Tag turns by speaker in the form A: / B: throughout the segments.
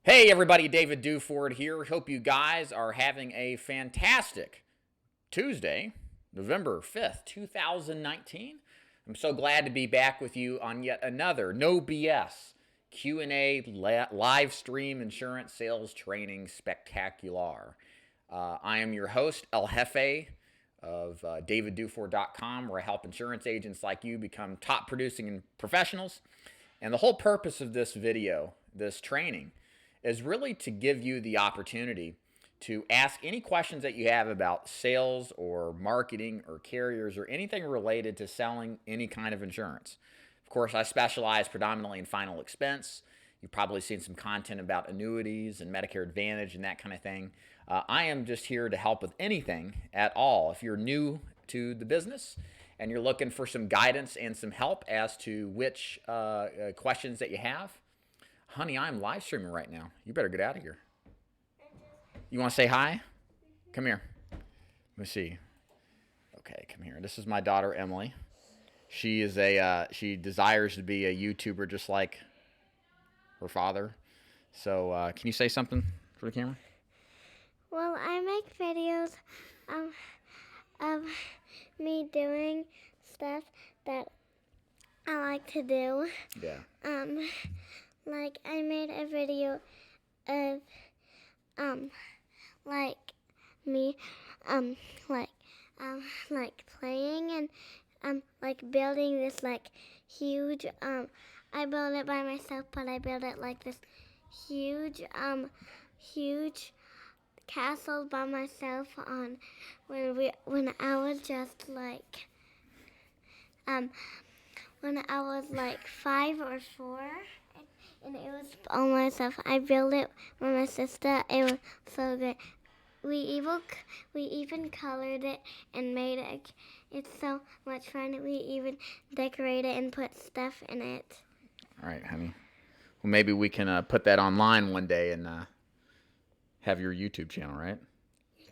A: Hey everybody, David Duford here. Hope you guys are having a fantastic Tuesday, November 5th, 2019. I'm so glad to be back with you on yet another No BS Q&A live stream insurance sales training spectacular. I am your host, El Jefe of davidduford.com, where I help insurance agents like you become top producing professionals. And the whole purpose of this video, this training, is really to give you the opportunity to ask any questions that you have about sales or marketing or carriers or anything related to selling any kind of insurance. Of course, I specialize predominantly in final expense. You've probably seen some content about annuities and Medicare Advantage and that kind of thing. I am just here to help with anything at all. If you're new to the business and you're looking for some guidance and some help as to which questions that you have, honey, I'm live streaming right now. You better get out of here. You want to say hi? Come here. Let me see. Okay, come here. This is my daughter, Emily. She is she desires to be a YouTuber just like her father. So can you say something for the camera?
B: Well, I make videos of me doing stuff that I like to do.
A: Yeah.
B: Like I made a video of like me like playing and like building this like huge I built it by myself, but I built it like this huge castle by myself on when I was just like when I was like 5 or 4, and it was all myself. I built it with my sister. It was so good. We even colored it and made it. It's so much fun. We even decorated and put stuff in it.
A: All right, honey. Well, maybe we can put that online one day and have your YouTube channel, right?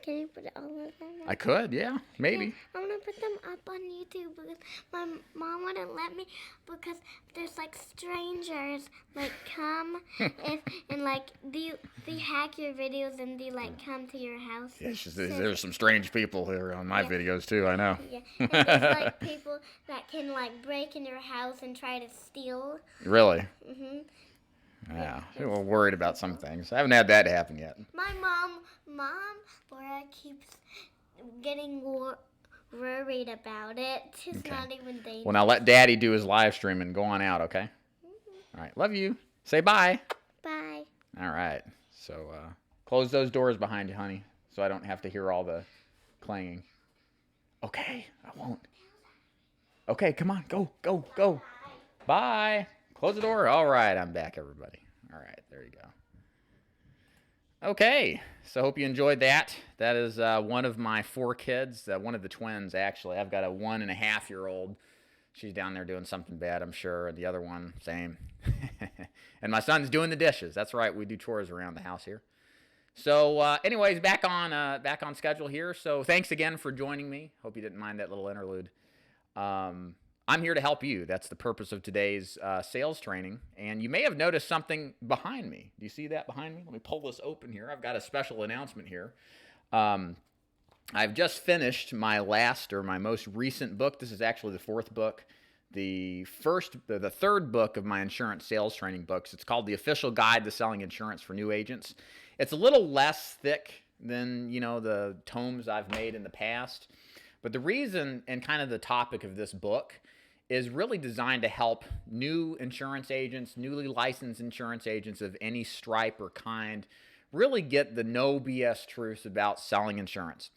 B: Can you put all of them?
A: I could, yeah, maybe.
B: Yeah, I'm gonna put them up on YouTube because my mom wouldn't let me because there's like strangers like come and like they hack your videos and they like come to your house.
A: Yeah, there's some strange people here on my videos too. I know.
B: Yeah, and there's like people that can like break in your house and try to steal.
A: Really?
B: Mhm.
A: Yeah, we're worried about some things. I haven't had that happen yet.
B: My mom, Laura keeps getting worried about it. It's
A: Okay.
B: not even dangerous.
A: Well, now let Daddy do his live stream and go on out, okay? All right, love you. Say bye.
B: Bye.
A: All right, so close those doors behind you, honey, so I don't have to hear all the clanging. Okay, I won't. Okay, come on, go. Bye. Close the door. All right, I'm back, everybody. All right, there you go. Okay, so hope you enjoyed that. That is one of my 4 kids, one of the twins, actually. I've got a 1.5-year-old. She's down there doing something bad, I'm sure, and the other one, same. And my son's doing the dishes. That's right, we do chores around the house here. So anyways, back on schedule here. So thanks again for joining me. Hope you didn't mind that little interlude. I'm here to help you. That's the purpose of today's sales training. And you may have noticed something behind me. Do you see that behind me? Let me pull this open here. I've got a special announcement here. I've just finished my most recent book. This is actually the 4th book. The third book of my insurance sales training books. It's called The Official Guide to Selling Insurance for New Agents. It's a little less thick than, the tomes I've made in the past. But the reason and kind of the topic of this book is really designed to help new insurance agents, newly licensed insurance agents of any stripe or kind, really get the no BS truths about selling insurance.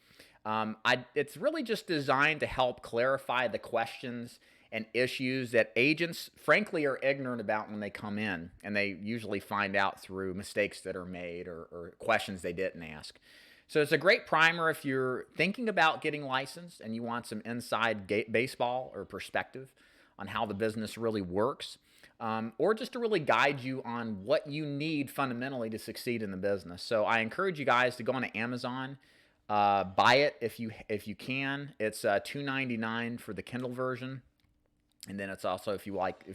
A: It's really just designed to help clarify the questions and issues that agents, frankly, are ignorant about when they come in, and they usually find out through mistakes that are made or questions they didn't ask. So it's a great primer if you're thinking about getting licensed and you want some inside baseball or perspective on how the business really works, or just to really guide you on what you need fundamentally to succeed in the business. So I encourage you guys to go on to Amazon, buy it if you can. It's $2.99 for the Kindle version. And then it's also, if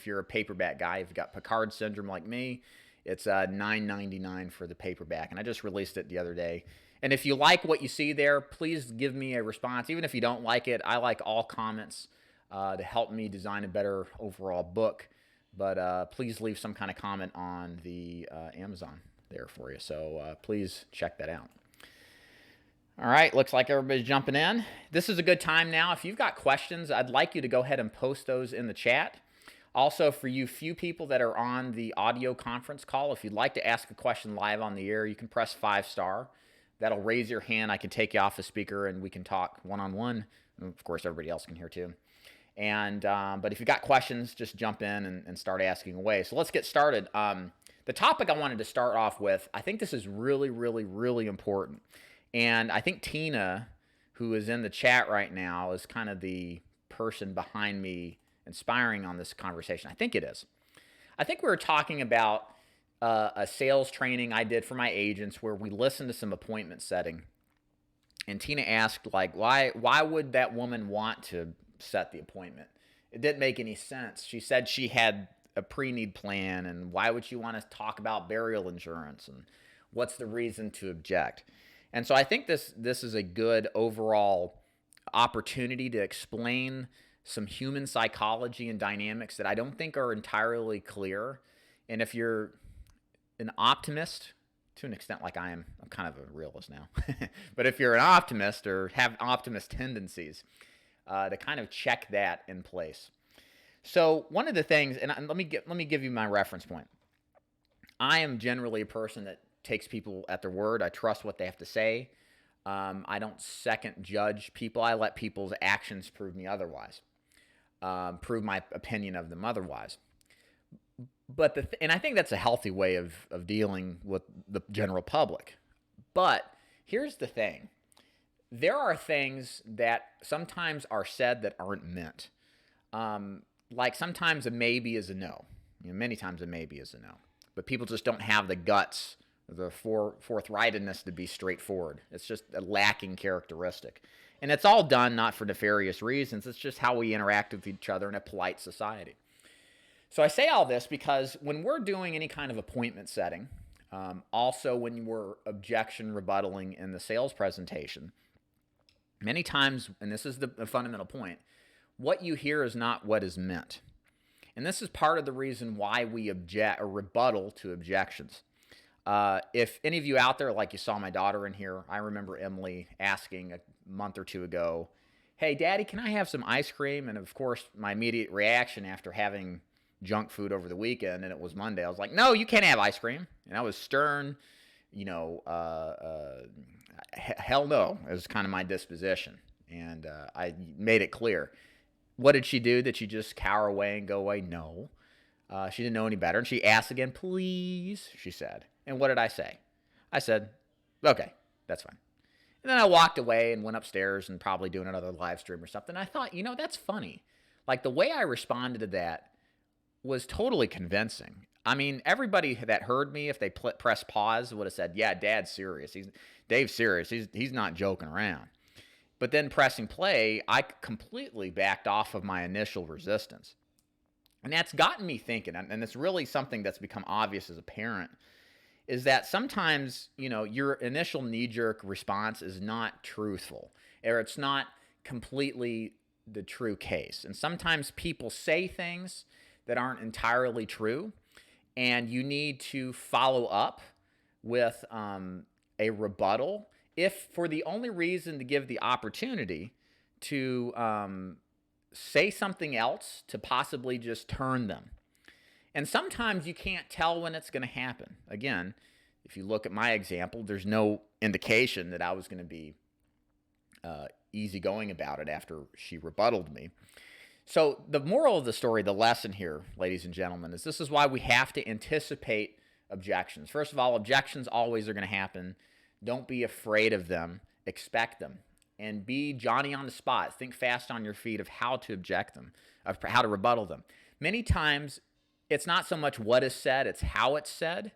A: you're a paperback guy, if you've got Picard syndrome like me, It's $9.99 for the paperback, and I just released it the other day. And if you like what you see there, please give me a response. Even if you don't like it, I like all comments to help me design a better overall book. But please leave some kind of comment on the Amazon there for you. So please check that out. All right, looks like everybody's jumping in. This is a good time now. If you've got questions, I'd like you to go ahead and post those in the chat. Also, for you few people that are on the audio conference call, if you'd like to ask a question live on the air, you can press 5-star. That'll raise your hand. I can take you off the speaker and we can talk one-on-one. Of course, everybody else can hear too. And but if you've got questions, just jump in and start asking away. So let's get started. The topic I wanted to start off with, I think this is really, really, really important. And I think Tina, who is in the chat right now, is kind of the person behind me inspiring on this conversation. I think it is. I think we were talking about a sales training I did for my agents where we listened to some appointment setting. And Tina asked, like, why would that woman want to set the appointment? It didn't make any sense. She said she had a pre-need plan, and why would she want to talk about burial insurance, and what's the reason to object? And so I think this is a good overall opportunity to explain some human psychology and dynamics that I don't think are entirely clear. And if you're an optimist, to an extent like I am, I'm kind of a realist now, but if you're an optimist or have optimist tendencies, to kind of check that in place. So one of the things, and let me give you my reference point. I am generally a person that takes people at their word. I trust what they have to say. I don't second judge people. I let people's actions prove me otherwise, prove my opinion of them otherwise. But and I think that's a healthy way of dealing with the general public. But here's the thing. There are things that sometimes are said that aren't meant. Like sometimes a maybe is a no. Many times a maybe is a no. But people just don't have the guts, the forthrightedness to be straightforward. It's just a lacking characteristic. And it's all done not for nefarious reasons. It's just how we interact with each other in a polite society. So I say all this because when we're doing any kind of appointment setting, also when we're objection rebuttaling in the sales presentation, many times, and this is the fundamental point, what you hear is not what is meant. And this is part of the reason why we object or rebuttal to objections. If any of you out there, like you saw my daughter in here, I remember Emily asking a month or two ago, "Hey, Daddy, can I have some ice cream?" And of course, my immediate reaction after having junk food over the weekend, and it was Monday, I was like, "No, you can't have ice cream." And I was stern, hell no, it was kind of my disposition. And I made it clear. What did she do? Did she just cower away and go away? No. She didn't know any better. And she asked again, "Please," she said. And what did I say? I said, "Okay, that's fine." And then I walked away and went upstairs and probably doing another live stream or something. I thought, that's funny. Like the way I responded to that was totally convincing. I mean, everybody that heard me, if they pressed pause, would have said, "Yeah, Dad's serious. Dave's serious. He's not joking around." But then pressing play, I completely backed off of my initial resistance. And that's gotten me thinking, and it's really something that's become obvious as a parent, is that sometimes, your initial knee-jerk response is not truthful, or it's not completely the true case. And sometimes people say things that aren't entirely true, and you need to follow up with a rebuttal, if for the only reason to give the opportunity to say something else to possibly just turn them. And sometimes you can't tell when it's going to happen. Again, if you look at my example, there's no indication that I was going to be easygoing about it after she rebutted me. So the moral of the story, the lesson here, ladies and gentlemen, is this is why we have to anticipate objections. First of all, objections always are going to happen. Don't be afraid of them. Expect them. And be Johnny on the spot. Think fast on your feet of how to object them, of how to rebuttal them. Many times, it's not so much what is said, it's how it's said.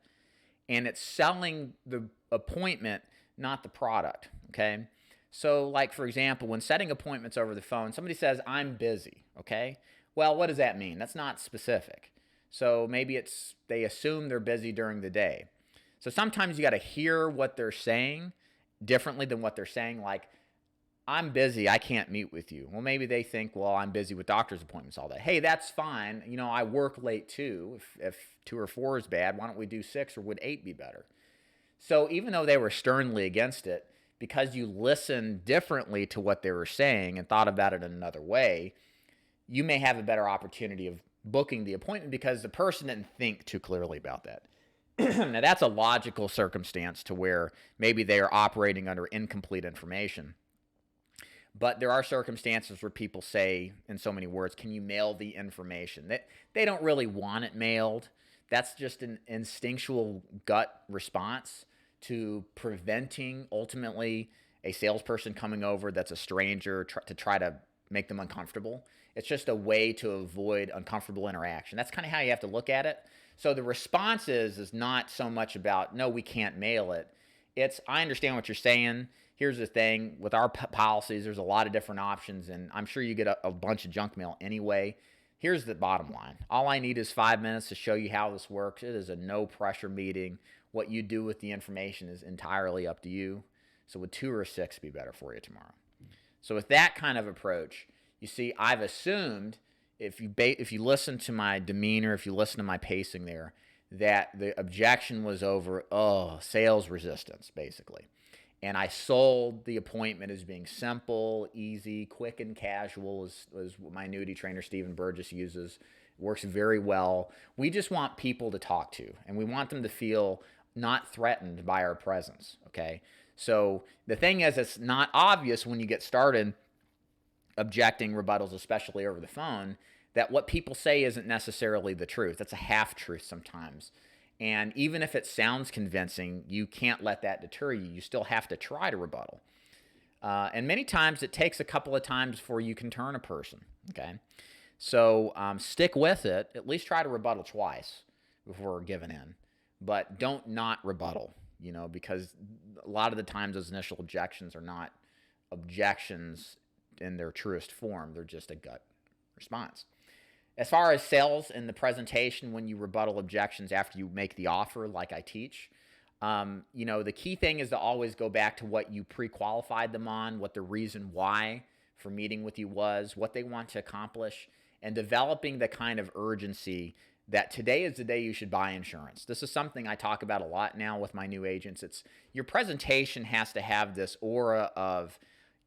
A: And it's selling the appointment, not the product, okay? So, like, for example, when setting appointments over the phone, somebody says, "I'm busy," okay? Well, what does that mean? That's not specific. So maybe they assume they're busy during the day. So sometimes you got to hear what they're saying differently than what they're saying. Like, I'm busy, I can't meet with you. Well, maybe they think, well, I'm busy with doctor's appointments all day. Hey, that's fine. I work late too. If 2 or 4 is bad, why don't we do 6, or would 8 be better? So even though they were sternly against it, because you listened differently to what they were saying and thought about it in another way, you may have a better opportunity of booking the appointment because the person didn't think too clearly about that. Now, that's a logical circumstance to where maybe they are operating under incomplete information. But there are circumstances where people say, in so many words, can you mail the information? They don't really want it mailed. That's just an instinctual gut response to preventing, ultimately, a salesperson coming over that's a stranger to try to make them uncomfortable. It's just a way to avoid uncomfortable interaction. That's kind of how you have to look at it. So the response is not so much about, no, we can't mail it. It's, I understand what you're saying. Here's the thing. With our policies, there's a lot of different options, and I'm sure you get a bunch of junk mail anyway. Here's the bottom line. All I need is 5 minutes to show you how this works. It is a no-pressure meeting. What you do with the information is entirely up to you. So would 2 or 6 be better for you tomorrow? So with that kind of approach, you see, I've assumed if you listen to my demeanor, if you listen to my pacing there, that the objection was over, sales resistance, basically. And I sold the appointment as being simple, easy, quick, and casual, as what my annuity trainer, Stephen Burgess, uses. It works very well. We just want people to talk to, and we want them to feel not threatened by our presence, okay? So the thing is, it's not obvious when you get started objecting rebuttals, especially over the phone, that what people say isn't necessarily the truth. That's a half-truth sometimes. And even if it sounds convincing, you can't let that deter you. You still have to try to rebuttal. And many times it takes a couple of times before you can turn a person, okay? So stick with it. At least try to rebuttal twice before giving in. But don't not rebuttal, because a lot of the times those initial objections are not objections in their truest form. They're just a gut response. As far as sales and the presentation, when you rebuttal objections after you make the offer, like I teach, the key thing is to always go back to what you pre-qualified them on, what the reason why for meeting with you was, what they want to accomplish, and developing the kind of urgency that today is the day you should buy insurance. This is something I talk about a lot now with my new agents. It's your presentation has to have this aura of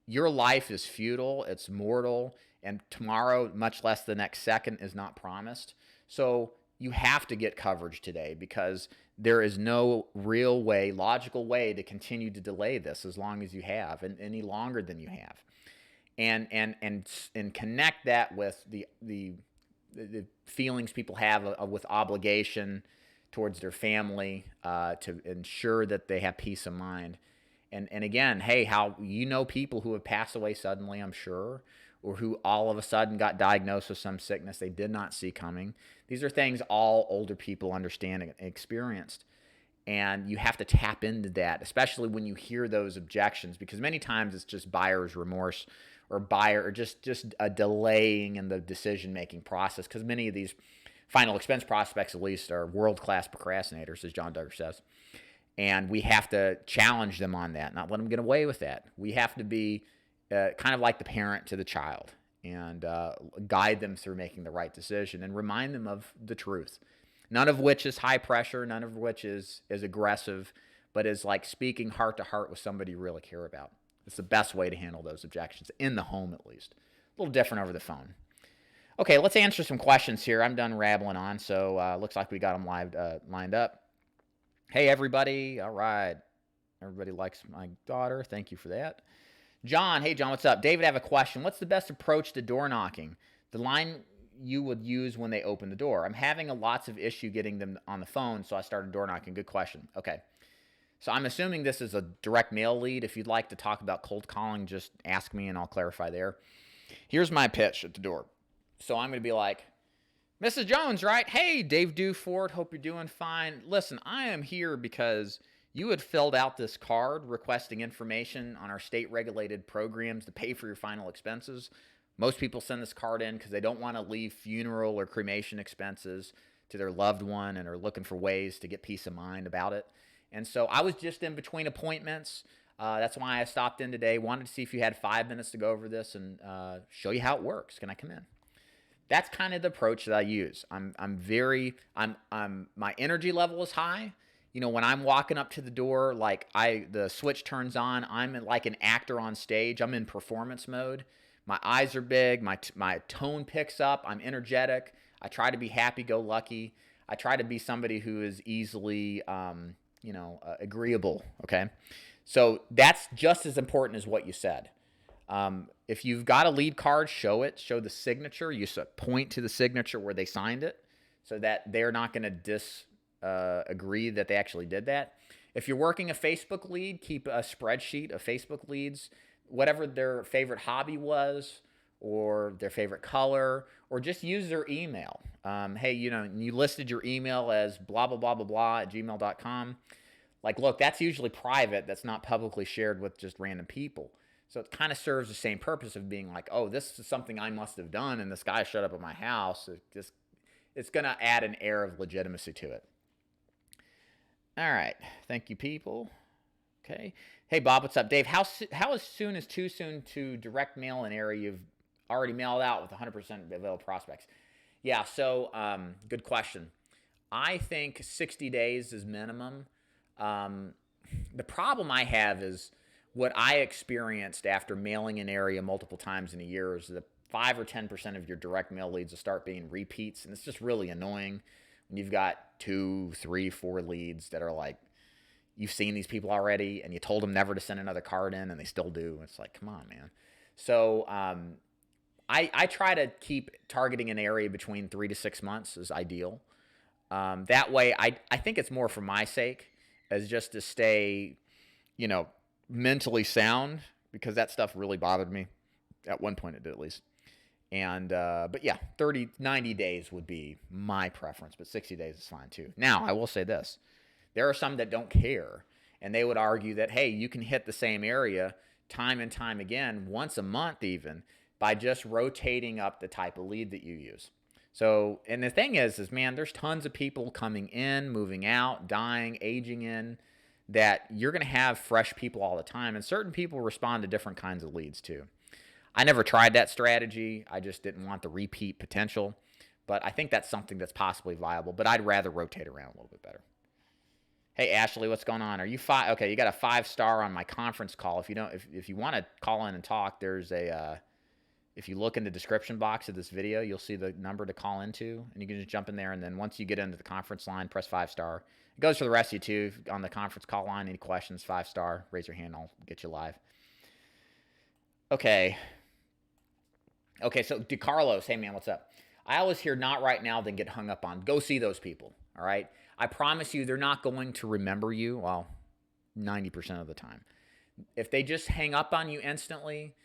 A: your life is futile, it's mortal, and tomorrow, much less the next second, is not promised. So you have to get coverage today because there is no real way, logical way to continue to delay this as long as you have, and any longer than you have. And connect that with the feelings people have with obligation towards their family to ensure that they have peace of mind. And again, hey, how people who have passed away suddenly, I'm sure, or who all of a sudden got diagnosed with some sickness they did not see coming. These are things all older people understand and experienced. And you have to tap into that, especially when you hear those objections, because many times it's just buyer's remorse or just a delaying in the decision-making process, because many of these final expense prospects, at least, are world-class procrastinators, as John Duggar says. And we have to challenge them on that, not let them get away with that. We have to be kind of like the parent to the child and guide them through making the right decision and remind them of the truth. None of which is high pressure, none of which is aggressive, but is like speaking heart to heart with somebody you really care about. It's the best way to handle those objections, in the home at least. A little different over the phone. Okay, let's answer some questions here. I'm done rabbling on, so looks like we got them lined up. Hey, everybody. All right. Everybody likes my daughter. Thank you for that. John, hey, John, what's up? David, I have a question. What's the best approach to door knocking? The line you would use when they open the door. I'm having lots of issue getting them on the phone, so I started door knocking. Good question. Okay. So I'm assuming this is a direct mail lead. If you'd like to talk about cold calling, just ask me and I'll clarify there. Here's my pitch at the door. So I'm going to be like, Mrs. Jones, right? Hey, Dave Duford, hope you're doing fine. Listen, I am here because you had filled out this card requesting information on our state-regulated programs to pay for your final expenses. Most people send this card in because they don't want to leave funeral or cremation expenses to their loved one and are looking for ways to get peace of mind about it. And so I was just in between appointments. That's why I stopped in today. Wanted to see if you had 5 minutes to go over this and show you how it works. Can I come in? That's kind of the approach that I use. My energy level is high. When I'm walking up to the door, the switch turns on. I'm like an actor on stage. I'm in performance mode. My eyes are big. My tone picks up. I'm energetic. I try to be happy-go-lucky. I try to be somebody who is easily, agreeable. Okay, so that's just as important as what you said. If you've got a lead card, show it. Show the signature. You point to the signature where they signed it, so that they're not going to agree that they actually did that. If you're working a Facebook lead, keep a spreadsheet of Facebook leads, whatever their favorite hobby was, or their favorite color, or just use their email. Hey, you listed your email as blah, blah, blah, blah, blah at gmail.com. Look, that's usually private. That's not publicly shared with just random people. So it kind of serves the same purpose of being like, oh, this is something I must have done, and this guy showed up at my house. It's going to add an air of legitimacy to it. All right. Thank you, people. Okay. Hey, Bob, what's up? Dave, how soon is too soon to direct mail an area you've already mailed out with 100% available prospects? Yeah, so good question. I think 60 days is minimum. The problem I have is what I experienced after mailing an area multiple times in a year is that 5 or 10% of your direct mail leads will start being repeats, and it's just really annoying when you've got 2, 3, 4 leads that are like, you've seen these people already, and you told them never to send another card in, and they still do. It's like, come on, man. So I try to keep targeting an area between 3 to 6 months is ideal. That way, I think it's more for my sake as just to stay, mentally sound, because that stuff really bothered me. At one point it did, at least. And but yeah, 90 days would be my preference, but 60 days is fine too. Now, I will say this. There are some that don't care, and they would argue that, hey, you can hit the same area time and time again, once a month even, by just rotating up the type of lead that you use. So, and the thing is man, there's tons of people coming in, moving out, dying, aging in, that you're going to have fresh people all the time, and certain people respond to different kinds of leads too. I never tried that strategy. I just didn't want the repeat potential, but I think that's something that's possibly viable, but I'd rather rotate around a little bit better. Hey, Ashley, what's going on? Are you okay, you got a 5-star on my conference call. If you want to call in and talk, there's if you look in the description box of this video, you'll see the number to call into, and you can just jump in there, and then once you get into the conference line, press 5-star. It goes for the rest of you too. On the conference call line, any questions, 5-star, raise your hand, I'll get you live. Okay, so DeCarlos, hey man, what's up? I always hear not right now, then get hung up on. Go see those people, all right? I promise you they're not going to remember you, well, 90% of the time. If they just hang up on you instantly,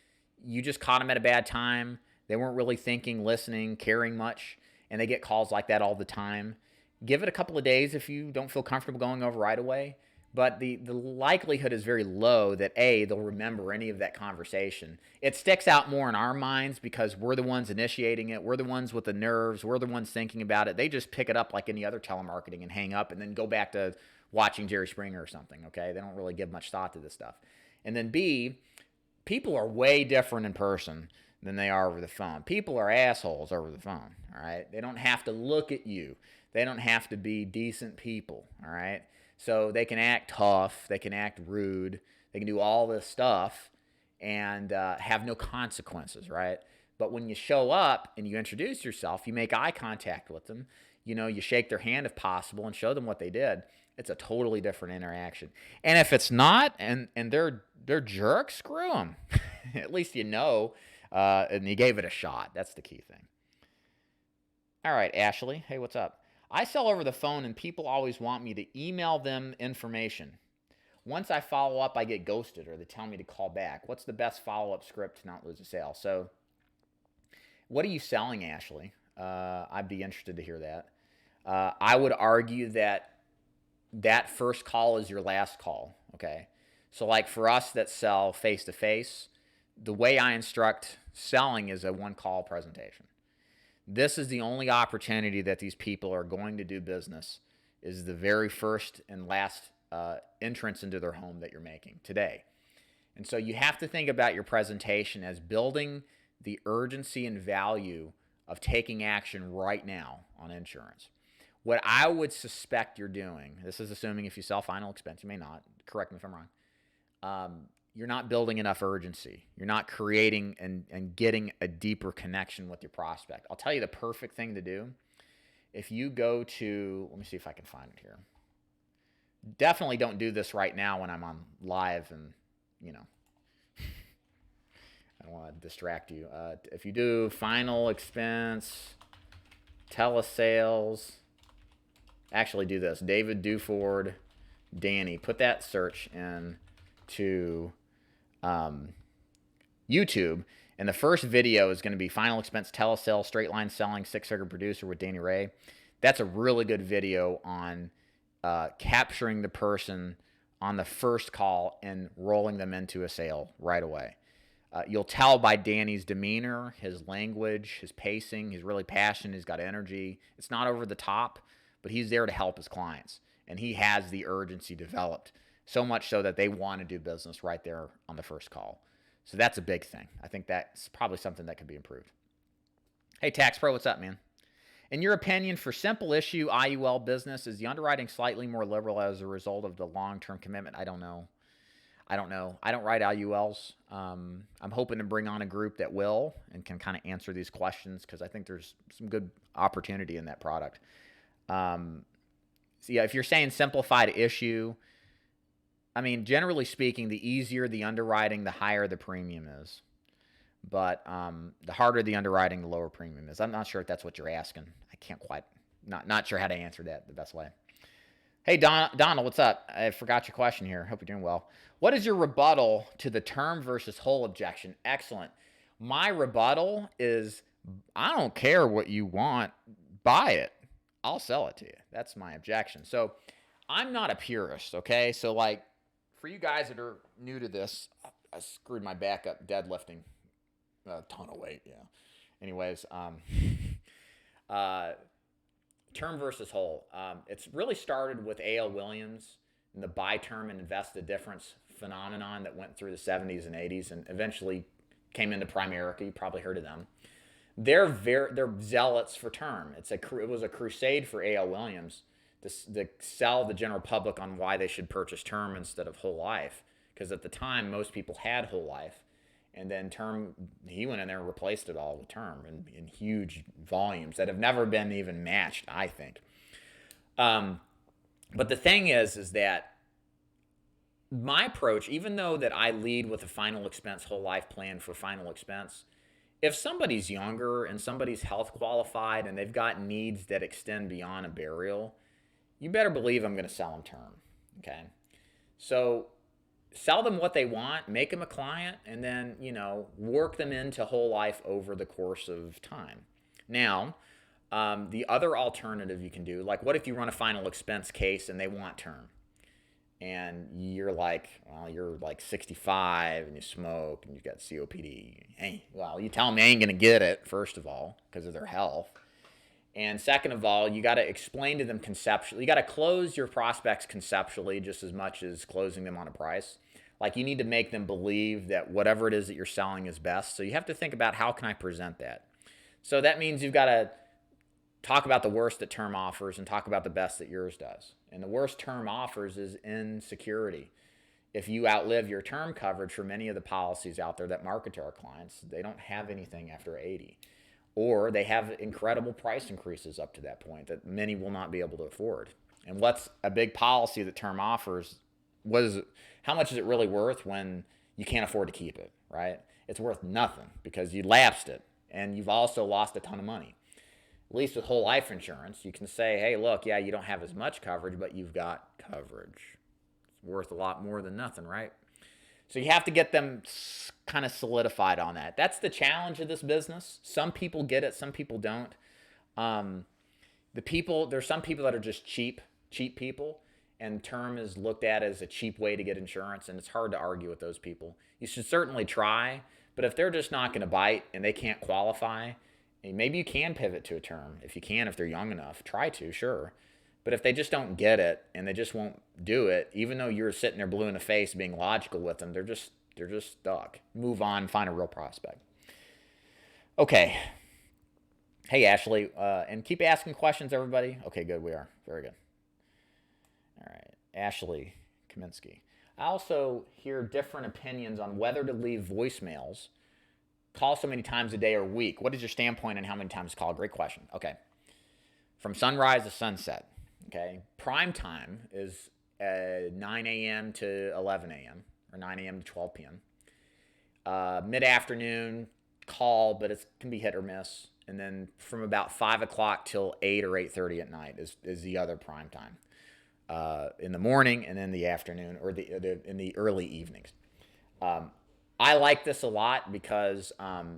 A: you just caught them at a bad time, they weren't really thinking, listening, caring much, and they get calls like that all the time. Give it a couple of days if you don't feel comfortable going over right away. But the likelihood is very low that, A, they'll remember any of that conversation. It sticks out more in our minds because we're the ones initiating it. We're the ones with the nerves. We're the ones thinking about it. They just pick it up like any other telemarketing and hang up and then go back to watching Jerry Springer or something, okay? They don't really give much thought to this stuff. And then B, people are way different in person than they are over the phone. People are assholes over the phone, all right? They don't have to look at you. They don't have to be decent people, all right? So they can act tough, they can act rude, they can do all this stuff and have no consequences, right? But when you show up and you introduce yourself, you make eye contact with them, you shake their hand if possible and show them what they did. It's a totally different interaction. And if it's not, and they're jerks, screw them. At least and you gave it a shot. That's the key thing. All right, Ashley, hey, what's up? I sell over the phone, and people always want me to email them information. Once I follow up, I get ghosted, or they tell me to call back. What's the best follow-up script to not lose a sale? So what are you selling, Ashley? I'd be interested to hear that. I would argue that first call is your last call, okay? So like for us that sell face-to-face, the way I instruct selling is a one-call presentation. This is the only opportunity that these people are going to do business, is the very first and last entrance into their home that you're making today. And so you have to think about your presentation as building the urgency and value of taking action right now on insurance. What I would suspect you're doing, this is assuming if you sell final expense, you may not, correct me if I'm wrong, you're not building enough urgency. You're not creating and getting a deeper connection with your prospect. I'll tell you the perfect thing to do. If you go to, let me see if I can find it here. Definitely don't do this right now when I'm on live and, you know, I don't want to distract you. If you do final expense, telesales, actually do this. David Duford, Danny. Put that search in to YouTube. And the first video is going to be final expense telesales, straight line selling, six-figure producer with Danny Ray. That's a really good video on capturing the person on the first call and rolling them into a sale right away. You'll tell by Danny's demeanor, his language, his pacing. He's really passionate. He's got energy. It's not over the top, but he's there to help his clients. And he has the urgency developed, so much so that they want to do business right there on the first call. So that's a big thing. I think that's probably something that could be improved. Hey, Tax Pro, what's up, man? In your opinion, for simple issue IUL business, is the underwriting slightly more liberal as a result of the long-term commitment? I don't know. I don't write IULs. I'm hoping to bring on a group that will and can kind of answer these questions, because I think there's some good opportunity in that product. So yeah, if you're saying simplified issue, I mean, generally speaking, the easier the underwriting, the higher the premium is. But the harder the underwriting, the lower premium is. I'm not sure if that's what you're asking. I can't quite, not sure how to answer that the best way. Hey, Donald, what's up? I forgot your question here. Hope you're doing well. What is your rebuttal to the term versus whole objection? Excellent. My rebuttal is, I don't care what you want. Buy it. I'll sell it to you. That's my objection. So I'm not a purist, okay? So like, for you guys that are new to this, I screwed my back up deadlifting a ton of weight, yeah. Anyways, term versus whole. It's really started with A.L. Williams and the buy term and invest the difference phenomenon that went through the 70s and 80s and eventually came into Primerica. You probably heard of them. They're zealots for term. It was a crusade for A.L. Williams to sell the general public on why they should purchase term instead of whole life, because at the time most people had whole life. And then term, he went in there and replaced it all with term in huge volumes that have never been even matched, I think. But the thing is that my approach, even though that I lead with a final expense whole life plan for final expense, if somebody's younger and somebody's health qualified and they've got needs that extend beyond a burial, you better believe I'm going to sell them term, okay? So sell them what they want, make them a client, and then, work them into whole life over the course of time. Now, the other alternative you can do, like what if you run a final expense case and they want term? And you're like 65 and you smoke and you've got COPD. Hey, well, you tell them they ain't going to get it, first of all, because of their health. And second of all, you got to explain to them conceptually. You got to close your prospects conceptually just as much as closing them on a price. Like, you need to make them believe that whatever it is that you're selling is best. So you have to think about, how can I present that? So that means you've got to talk about the worst that term offers and talk about the best that yours does. And the worst term offers is insecurity. If you outlive your term coverage for many of the policies out there that market to our clients, they don't have anything after 80. Or they have incredible price increases up to that point that many will not be able to afford. And what's a big policy that term offers? How much is it really worth when you can't afford to keep it, right? It's worth nothing because you lapsed it and you've also lost a ton of money. At least with whole life insurance, you can say, hey, look, yeah, you don't have as much coverage, but you've got coverage. It's worth a lot more than nothing, right? So you have to get them kind of solidified on that. That's the challenge of this business. Some people get it, some people don't. There's some people that are just cheap people, and term is looked at as a cheap way to get insurance, and it's hard to argue with those people. You should certainly try, but if they're just not going to bite and they can't qualify, Maybe you can pivot to a term. If you can, if they're young enough, try to, sure. But if they just don't get it and they just won't do it, even though you're sitting there blue in the face being logical with them, they're just stuck. Move on, find a real prospect. Okay. Hey, Ashley, and keep asking questions, everybody. Okay, good. We are. Very good. All right. Ashley Kaminsky. I also hear different opinions on whether to leave voicemails, call so many times a day or week. What is your standpoint on how many times to call? Great question. Okay. From sunrise to sunset. Okay. Prime time is 9 a.m. to 11 a.m. or 9 a.m. to 12 p.m. Mid-afternoon, call, but it can be hit or miss. And then from about 5 o'clock till 8 or 8:30 at night is the other prime time. In the morning and in the afternoon or in the early evenings. I like this a lot because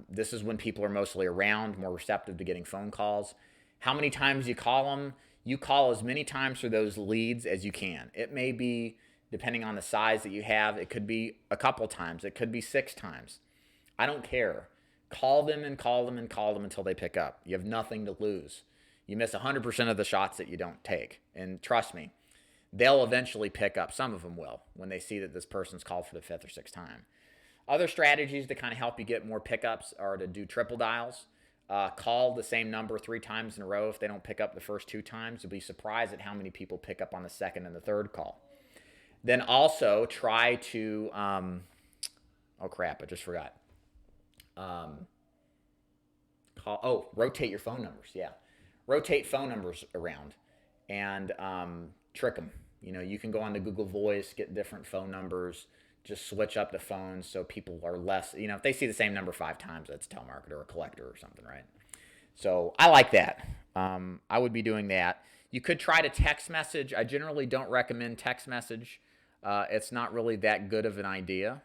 A: this is when people are mostly around, more receptive to getting phone calls. How many times you call them? You call as many times for those leads as you can. It may be, depending on the size that you have, it could be a couple times. It could be 6 times. I don't care. Call them and call them and call them until they pick up. You have nothing to lose. You miss 100% of the shots that you don't take. And trust me, they'll eventually pick up. Some of them will when they see that this person's called for the 5th or 6th time. Other strategies to kind of help you get more pickups are to do triple dials. Call the same number 3 times in a row. If they don't pick up the first 2 times, you'll be surprised at how many people pick up on the second and the third call. Then also try to, oh crap, I just forgot. Rotate your phone numbers. Yeah. Rotate phone numbers around and trick them. You know, you can go on to Google Voice, get different phone numbers, just switch up the phones so people are less, you know, if they see the same number 5 times, that's a telemarketer or a collector or something, right? So I like that. I would be doing that. You could try to text message. I generally don't recommend text message. It's not really that good of an idea.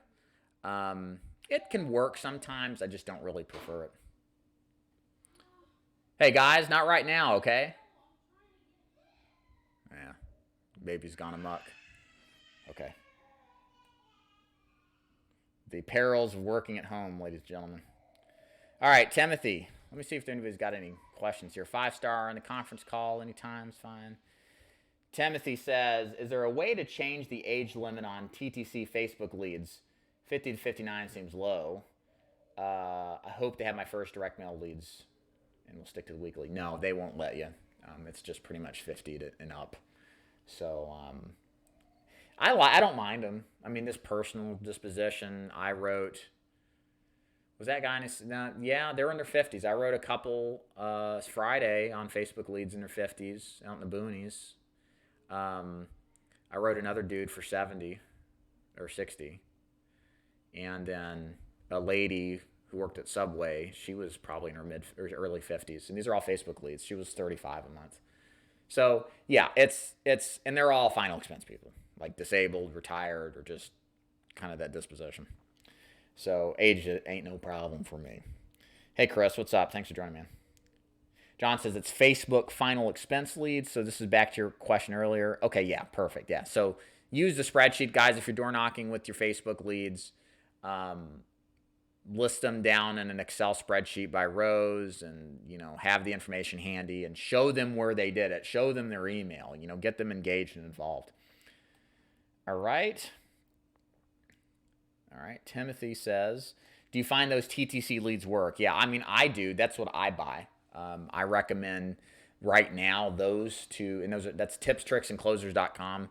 A: It can work sometimes. I just don't really prefer it. Hey, guys, not right now, okay? Yeah, baby's gone amok. Okay. The perils of working at home, ladies and gentlemen. All right, Timothy. Let me see if anybody's got any questions here. 5-star on the conference call anytime is fine. Timothy says, is there a way to change the age limit on TTC Facebook leads? 50 to 59 seems low. I hope to have my first direct mail leads, and we'll stick to the weekly. No, they won't let you. It's just pretty much 50 and up. So I don't mind them. I mean, this personal disposition, I wrote, was that guy, yeah, they're in their 50s. I wrote a couple Friday on Facebook leads in their 50s out in the boonies. I wrote another dude for 70 or 60. And then a lady who worked at Subway, she was probably in her mid or early 50s. And these are all Facebook leads. She was 35 a month. So, yeah, it's and they're all final expense people, like disabled, retired, or just kind of that disposition. So, age ain't no problem for me. Hey, Chris, what's up? Thanks for joining, man. John says it's Facebook final expense leads. So, this is back to your question earlier. Okay, yeah, perfect. Yeah. So, use the spreadsheet, guys, if you're door knocking with your Facebook leads. List them down in an Excel spreadsheet by rows and, you know, have the information handy and show them where they did it. Show them their email, you know, get them engaged and involved. All right. All right. Timothy says, do you find those TTC leads work? Yeah, I mean, I do. That's what I buy. I recommend right now those two, and that's tipstricksandclosers.com.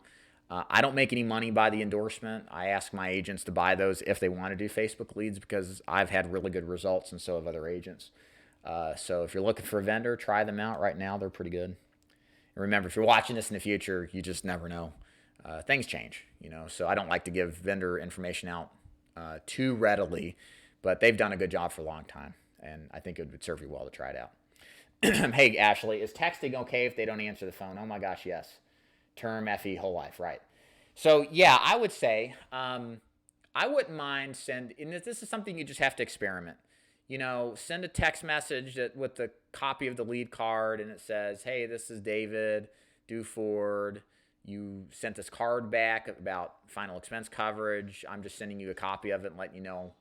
A: I don't make any money by the endorsement. I ask my agents to buy those if they want to do Facebook leads because I've had really good results and so have other agents. So if you're looking for a vendor, try them out right now. They're pretty good. And remember, if you're watching this in the future, you just never know. Things change, you know, so I don't like to give vendor information out too readily, but they've done a good job for a long time, and I think it would serve you well to try it out. Hey, Ashley, is texting okay if they don't answer the phone? Oh, my gosh, yes. Term, FE, whole life, right? So, yeah, I would say I wouldn't mind and this is something you just have to experiment. You know, send a text message with the copy of the lead card, and it says, hey, this is David Duford. You sent this card back about final expense coverage. I'm just sending you a copy of it and letting you know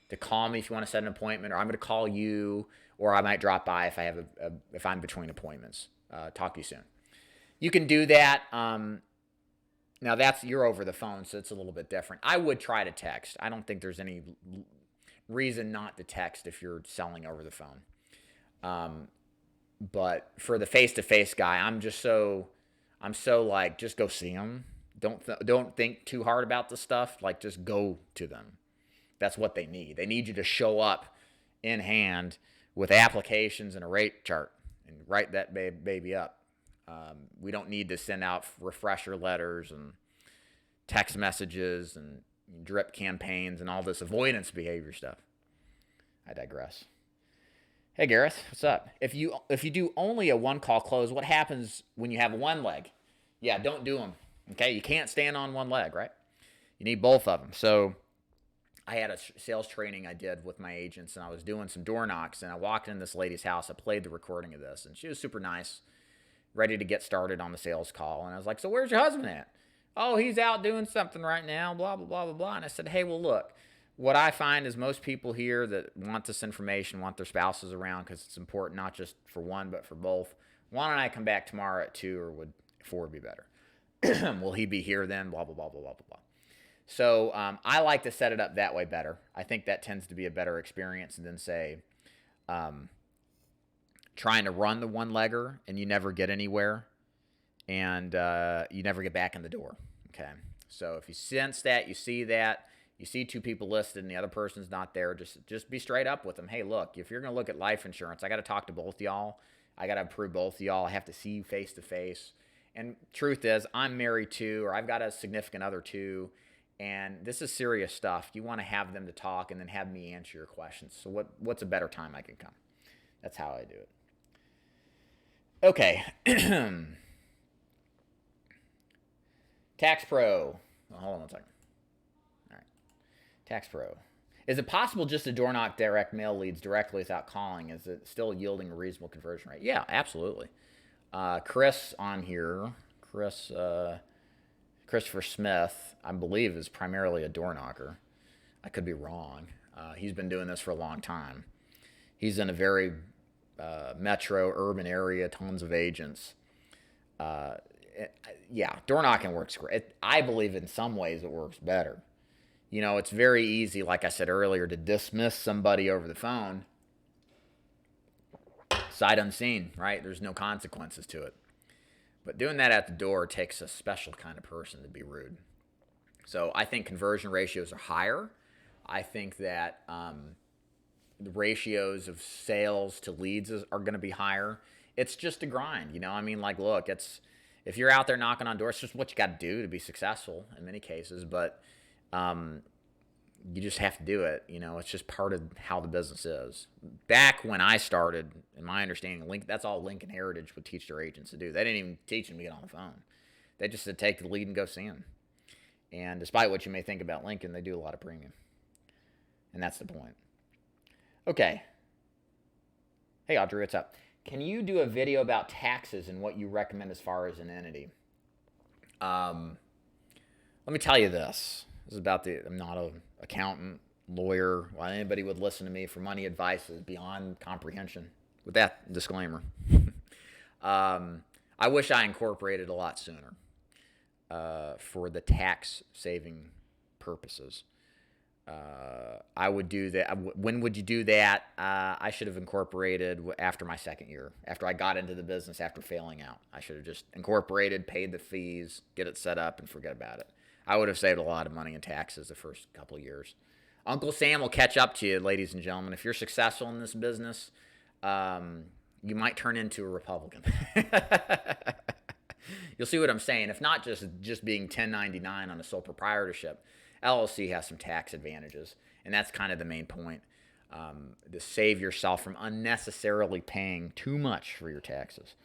A: to call me if you want to set an appointment, or I'm going to call you, or I might drop by if I have if I'm between appointments. Talk to you soon. You can do that. Now you're over the phone, so it's a little bit different. I would try to text. I don't think there's any reason not to text if you're selling over the phone. But for the face-to-face guy, I'm so like, just go see them. Don't think too hard about the stuff. Like, just go to them. That's what they need. They need you to show up in hand with applications and a rate chart and write that baby up. We don't need to send out refresher letters and text messages and drip campaigns and all this avoidance behavior stuff. I digress. Hey, Gareth, what's up? If you do only a one-call close, what happens when you have one leg? Yeah, don't do them. Okay, you can't stand on one leg, right? You need both of them. So I had a sales training I did with my agents, and I was doing some door knocks, and I walked in this lady's house. I played the recording of this, and she was super nice, ready to get started on the sales call. And I was like, so where's your husband at? Oh, he's out doing something right now, blah, blah, blah, blah, blah. And I said, hey, well, look, what I find is most people here that want this information want their spouses around because it's important not just for one, but for both. Why don't I come back tomorrow at 2, or would 4 be better? Will he be here then? Blah, blah, blah, blah, blah, blah. So I like to set it up that way better. I think that tends to be a better experience than, say, trying to run the one-legger and you never get anywhere and you never get back in the door. Okay, so if you sense that, you see that, you see 2 people listed and the other person's not there, just be straight up with them. Hey, look, if you're going to look at life insurance, I got to talk to both y'all. I got to approve both y'all. I have to see you face to face. And truth is, I'm married too, or I've got a significant other too, and this is serious stuff. You want to have them to talk and then have me answer your questions. So what's a better time I can come? That's how I do it. Okay. Tax Pro. Oh, hold on one second. All right. Tax Pro. Is it possible just to door knock direct mail leads directly without calling? Is it still yielding a reasonable conversion rate? Yeah, absolutely. Chris on here, Christopher Smith, I believe, is primarily a door knocker. I could be wrong. He's been doing this for a long time. He's in a very metro, urban area, tons of agents. Yeah, door knocking works great. I believe in some ways it works better. You know, it's very easy, like I said earlier, to dismiss somebody over the phone, sight unseen, right? There's no consequences to it. But doing that at the door takes a special kind of person to be rude. So I think conversion ratios are higher. I think that the ratios of sales to leads are going to be higher. It's just a grind, you know? I mean, like, look, if you're out there knocking on doors, it's just what you got to do to be successful in many cases. But you just have to do it. You know, it's just part of how the business is. Back when I started, in my understanding, that's all Lincoln Heritage would teach their agents to do. They didn't even teach them to get on the phone. They just said take the lead and go see them. And despite what you may think about Lincoln, they do a lot of premium. And that's the point. Okay. Hey, Audrey, what's up? Can you do a video about taxes and what you recommend as far as an entity? Let me tell you this. This is about I'm not an accountant, lawyer. Why anybody would listen to me for money advice is beyond comprehension. With that disclaimer. I wish I incorporated a lot sooner for the tax saving purposes. I would do that. When would you do that? I should have incorporated after my second year, after I got into the business, after failing out. I should have just incorporated, paid the fees, get it set up, and forget about it. I would have saved a lot of money in taxes the first couple of years. Uncle Sam will catch up to you, ladies and gentlemen. If you're successful in this business, you might turn into a Republican. You'll see what I'm saying. If not just being 1099 on a sole proprietorship, LLC has some tax advantages, and that's kind of the main point, to save yourself from unnecessarily paying too much for your taxes.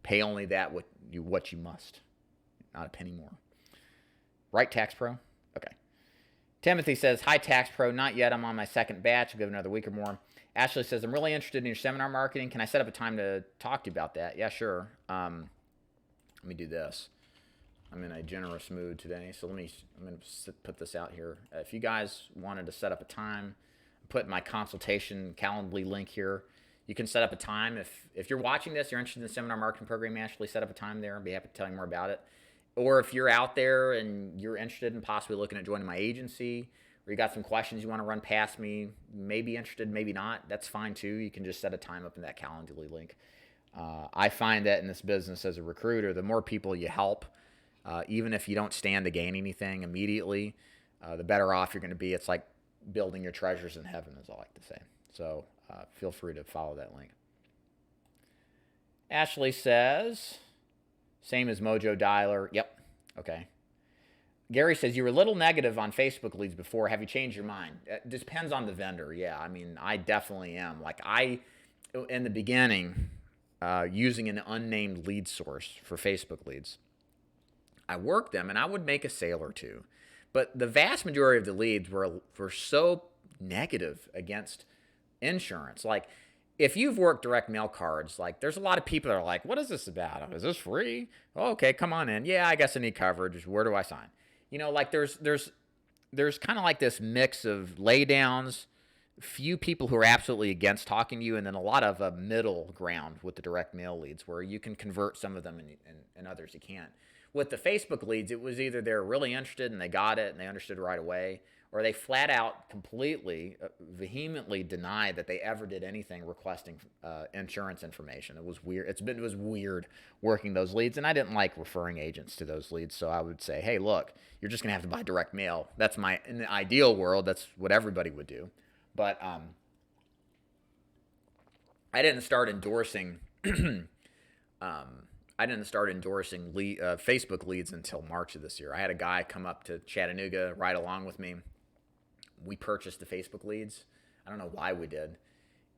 A: Pay only that what you must, not a penny more. Right, Tax Pro? Okay. Timothy says, hi, Tax Pro. Not yet. I'm on my second batch. I'll give it another week or more. Ashley says, I'm really interested in your seminar marketing. Can I set up a time to talk to you about that? Yeah, sure. Let me do this. I'm in a generous mood today, so I'm going to put this out here. If you guys wanted to set up a time, put my consultation Calendly link here. You can set up a time. If you're watching this, you're interested in the seminar marketing program, actually set up a time there. I'll be happy to tell you more about it. Or if you're out there and you're interested in possibly looking at joining my agency, or you got some questions you want to run past me, maybe interested, maybe not, that's fine too. You can just set a time up in that Calendly link. I find that in this business as a recruiter, the more people you help, even if you don't stand to gain anything immediately, the better off you're going to be. It's like building your treasures in heaven, as I like to say. So feel free to follow that link. Ashley says, same as Mojo Dialer. Yep. Okay. Gary says, you were a little negative on Facebook leads before. Have you changed your mind? It depends on the vendor. Yeah, I mean, I definitely am. Like in the beginning, using an unnamed lead source for Facebook leads, I worked them and I would make a sale or two. But the vast majority of the leads were so negative against insurance. Like, if you've worked direct mail cards, like, there's a lot of people that are like, what is this about? Is this free? Oh, okay, come on in. Yeah, I guess I need coverage. Where do I sign? You know, like, there's kind of like this mix of laydowns, few people who are absolutely against talking to you, and then a lot of a middle ground with the direct mail leads where you can convert some of them and others you can't. With the Facebook leads, it was either they're really interested and they got it and they understood right away, or they flat out completely, vehemently denied that they ever did anything requesting insurance information. It was weird. It was weird working those leads, and I didn't like referring agents to those leads. So I would say, hey, look, you're just gonna have to buy direct mail. That's in the ideal world, that's what everybody would do. But I didn't start endorsing. Facebook leads until March of this year. I had a guy come up to Chattanooga, ride along with me. We purchased the Facebook leads. I don't know why we did.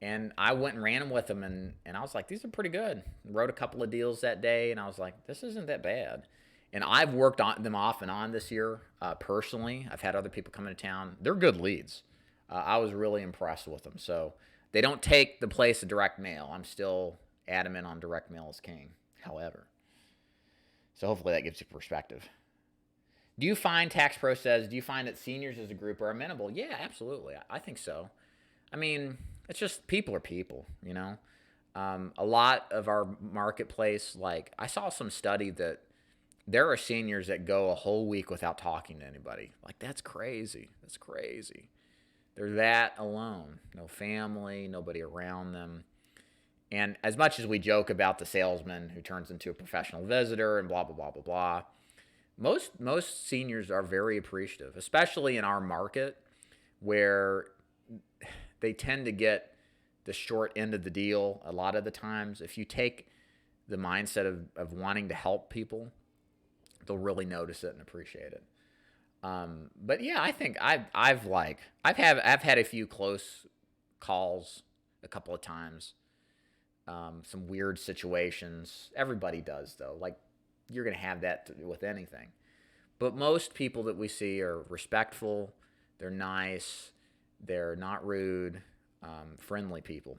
A: And I went and ran them with him, and I was like, these are pretty good. Wrote a couple of deals that day, and I was like, this isn't that bad. And I've worked on them off and on this year personally. I've had other people come into town. They're good leads. I was really impressed with them. So they don't take the place of direct mail. I'm still adamant on direct mail as king. However, so hopefully that gives you perspective. Do you find, Tax Pro says, do you find that seniors as a group are amenable? Yeah, absolutely. I think so. I mean, it's just people are people, you know. A lot of our marketplace, like I saw some study that there are seniors that go a whole week without talking to anybody. Like, that's crazy. That's crazy. They're that alone. No family, nobody around them. And as much as we joke about the salesman who turns into a professional visitor and blah, blah, blah, blah, blah, most seniors are very appreciative, especially in our market where they tend to get the short end of the deal a lot of the times. If you take the mindset of wanting to help people, they'll really notice it and appreciate it. But yeah, I think I've had a few close calls a couple of times. Some weird situations. Everybody does, though. Like, you're going to have that with anything. But most people that we see are respectful. They're nice. They're not rude. Friendly people.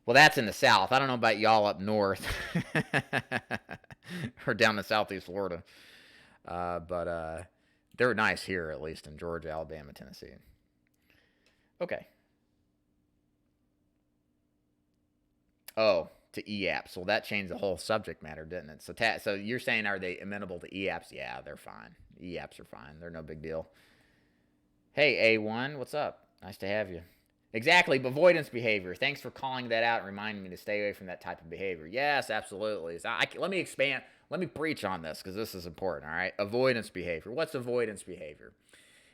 A: Well, that's in the South. I don't know about y'all up north or down to Southeast Florida. But they're nice here, at least in Georgia, Alabama, Tennessee. Okay. Oh, to EAPs. Well, that changed the whole subject matter, didn't it? So you're saying, are they amenable to EAPs? Yeah, they're fine. EAPs are fine. They're no big deal. Hey, A1, what's up? Nice to have you. Exactly, avoidance behavior. Thanks for calling that out and reminding me to stay away from that type of behavior. Yes, absolutely. So let me expand. Let me preach on this because this is important, all right? Avoidance behavior. What's avoidance behavior?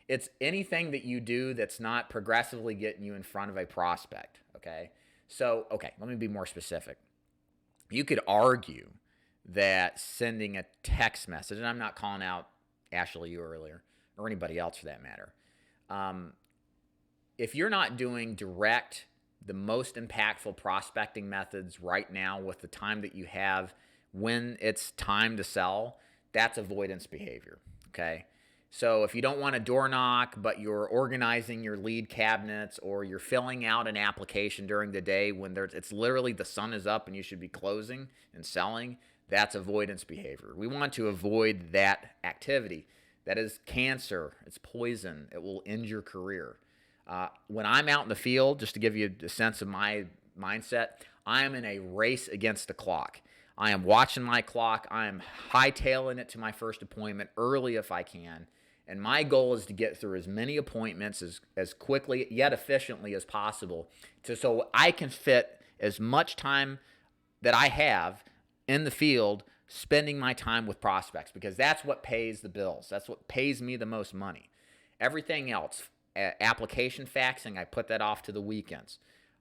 A: It's anything that you do that's not progressively getting you in front of a prospect, okay? So, okay, let me be more specific. You could argue that sending a text message, and I'm not calling out Ashley, you earlier, or anybody else for that matter. If you're not doing direct, the most impactful prospecting methods right now with the time that you have when it's time to sell, that's avoidance behavior, okay? So if you don't want to door knock, but you're organizing your lead cabinets or you're filling out an application during the day when it's literally the sun is up and you should be closing and selling, That's avoidance behavior. We want to avoid that activity. That is cancer. It's poison. It will end your career. When I'm out in the field, just to give you a sense of my mindset, I am in a race against the clock. I am watching my clock. I am hightailing it to my first appointment early if I can. And my goal is to get through as many appointments as quickly yet efficiently as possible so I can fit as much time that I have in the field spending my time with prospects, because that's what pays the bills. That's what pays me the most money. Everything else, application faxing, I put that off to the weekends.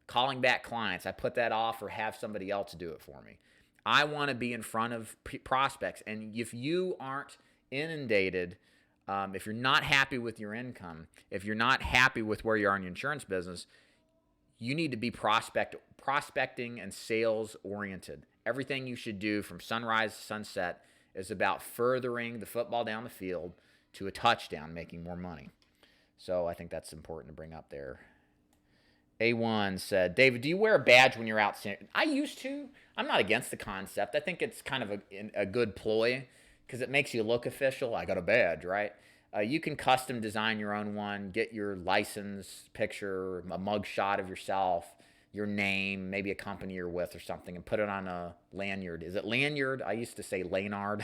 A: Calling back clients, I put that off or have somebody else do it for me. I want to be in front of prospects. And if you aren't inundated, if you're not happy with your income, if you're not happy with where you are in your insurance business, you need to be prospecting and sales oriented. Everything you should do from sunrise to sunset is about furthering the football down the field to a touchdown, making more money. So I think that's important to bring up there. A1 said, David, do you wear a badge when you're out? I used to. I'm not against the concept. I think it's kind of a good ploy because it makes you look official. I got a badge, right? You can custom design your own one, get your license picture, a mug shot of yourself, your name, maybe a company you're with or something, and put it on a lanyard. Is it lanyard? I used to say lanard.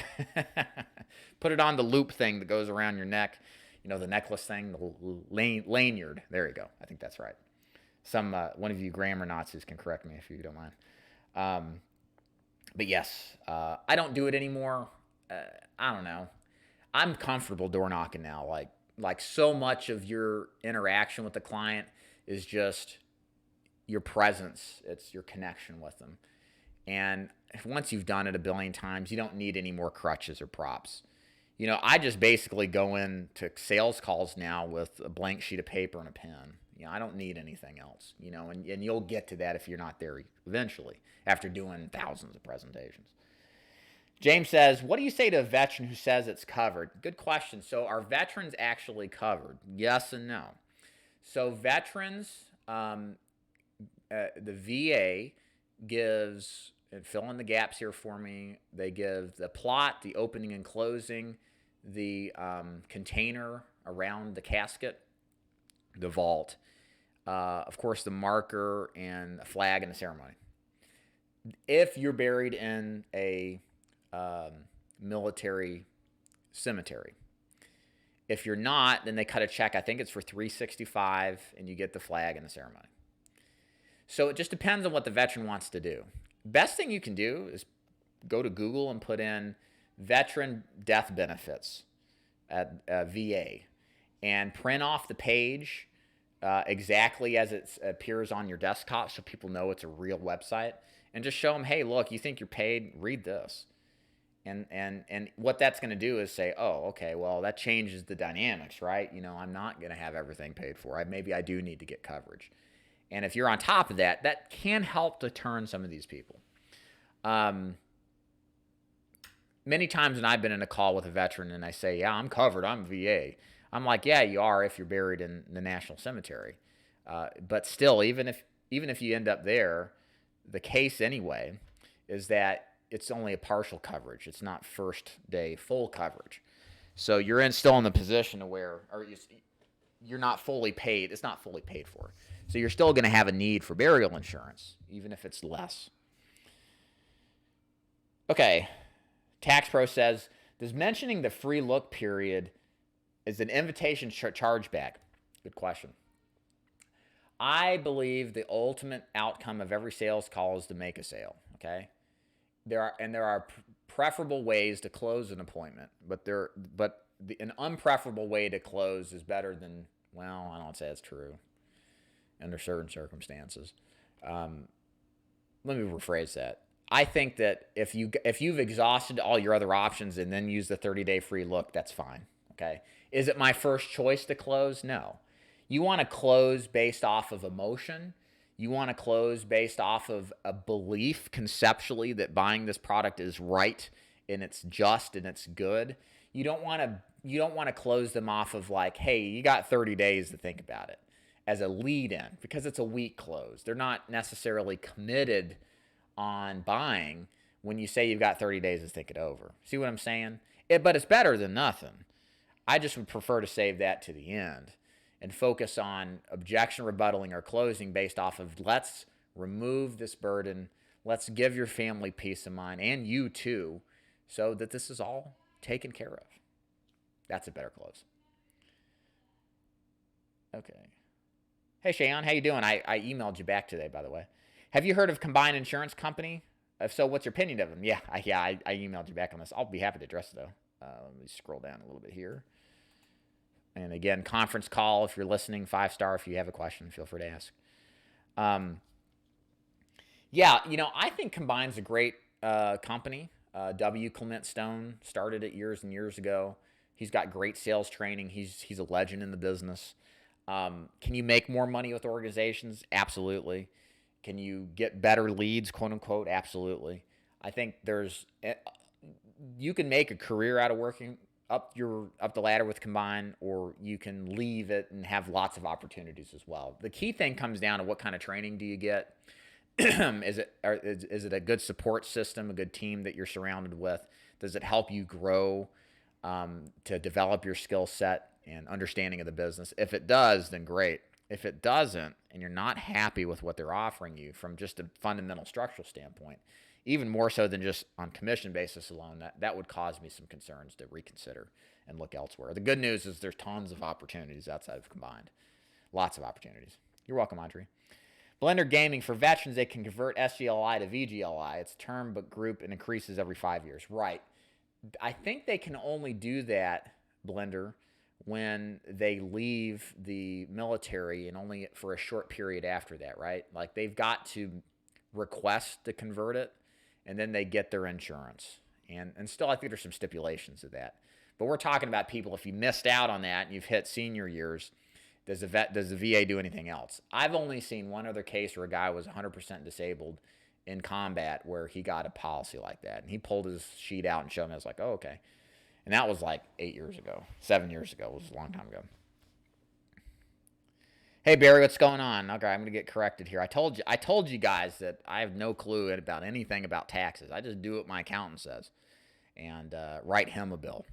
A: Put it on the loop thing that goes around your neck. You know, the necklace thing, the lanyard. There you go. I think that's right. One of you grammar Nazis can correct me if you don't mind. But yes, I don't do it anymore. I don't know. I'm comfortable door knocking now. Like so much of your interaction with the client is just your presence. It's your connection with them. And once you've done it a billion times, you don't need any more crutches or props. You know, I just basically go into sales calls now with a blank sheet of paper and a pen. You know, I don't need anything else, you know, and you'll get to that if you're not there eventually after doing thousands of presentations. James says, what do you say to a veteran who says it's covered? Good question. So are veterans actually covered? Yes and no. So veterans, the VA gives, and fill in the gaps here for me, they give the plot, the opening and closing, the container around the casket, the vault, of course, the marker and a flag in the ceremony. If you're buried in a military cemetery, if you're not, then they cut a check. I think it's for $365, and you get the flag in the ceremony. So it just depends on what the veteran wants to do. Best thing you can do is go to Google and put in veteran death benefits at VA and print off the page exactly as it appears on your desktop so people know it's a real website, and just show them, hey, look, you think you're paid? Read this. And what that's going to do is say, oh, okay, well, that changes the dynamics, right? You know, I'm not going to have everything paid for. Maybe I do need to get coverage. And if you're on top of that, that can help to turn some of these people. Many times when I've been in a call with a veteran and I say, yeah, I'm covered, I'm VA. I'm like, yeah, you are if you're buried in the National Cemetery. But still, even if you end up there, the case anyway is that it's only a partial coverage. It's not first day full coverage. So you're still in the position where you're not fully paid. It's not fully paid for. So you're still going to have a need for burial insurance, even if it's less. Okay. Tax Pro says, does mentioning the free look period is an invitation chargeback? Good question. I believe the ultimate outcome of every sales call is to make a sale, okay? There are preferable ways to close an appointment, but an unpreferable way to close is better than, well, I don't say it's true under certain circumstances. Let me rephrase that. I think that if you've exhausted all your other options and then use the 30-day free look, that's fine, okay? Is it my first choice to close? No. You want to close based off of emotion. You want to close based off of a belief conceptually that buying this product is right and it's just and it's good. You don't want to close them off of like, hey, you got 30 days to think about it as a lead in, because it's a weak close. They're not necessarily committed on buying when you say you've got 30 days to think it over. See what I'm saying? But it's better than nothing. I just would prefer to save that to the end and focus on objection rebuttaling or closing based off of let's remove this burden. Let's give your family peace of mind and you too, so that this is all taken care of. That's a better close. Okay. Hey, Shayon, how you doing? I emailed you back today, by the way. Have you heard of Combined Insurance Company? If so, what's your opinion of them? Yeah, I emailed you back on this. I'll be happy to address it, though. Let me scroll down a little bit here. And again, conference call if you're listening, 5-star. If you have a question, feel free to ask. Yeah, I think Combine's a great company. W. Clement Stone started it years and years ago. He's got great sales training. He's a legend in the business. Can you make more money with organizations? Absolutely. Can you get better leads, quote unquote? Absolutely. I think you can make a career out of working up the ladder with Combine, or you can leave it and have lots of opportunities as well. The key thing comes down to what kind of training do you get? Is it a good support system, a good team that you're surrounded with? Does it help you grow to develop your skill set and understanding of the business? If it does, then great. If it doesn't, and you're not happy with what they're offering you from just a fundamental structural standpoint, even more so than just on commission basis alone, that would cause me some concerns to reconsider and look elsewhere. The good news is there's tons of opportunities outside of Combined. Lots of opportunities. You're welcome, Audrey. Blender Gaming, for veterans, they can convert SGLI to VGLI. It's term but group and increases every 5 years. Right. I think they can only do that, Blender, when they leave the military and only for a short period after that, right? Like they've got to request to convert it, and then they get their insurance. And still, I think there's some stipulations to that. But we're talking about people, if you missed out on that and you've hit senior years, does the VA do anything else? I've only seen one other case where a guy was 100% disabled in combat where he got a policy like that. And he pulled his sheet out and showed me. I was like, oh, okay. And that was like 7 years ago. It was a long time ago. Hey, Barry, what's going on? Okay, I'm going to get corrected here. I told you guys that I have no clue about anything about taxes. I just do what my accountant says and write him a bill.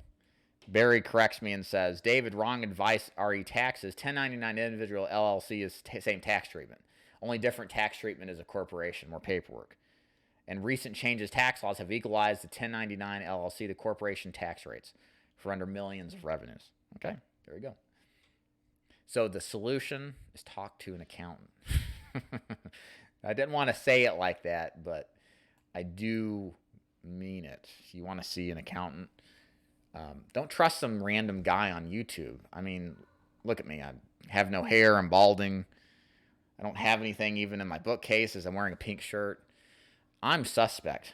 A: Barry corrects me and says, David, wrong advice, RE taxes. 1099 individual LLC is same tax treatment. Only different tax treatment is a corporation, more paperwork. And recent changes tax laws have equalized the 1099 LLC to corporation tax rates for under millions of revenues. Okay, there you go. So the solution is talk to an accountant. I didn't want to say it like that, but I do mean it. If you want to see an accountant, don't trust some random guy on YouTube. I mean, look at me. I have no hair. I'm balding. I don't have anything even in my bookcases. I'm wearing a pink shirt. I'm suspect.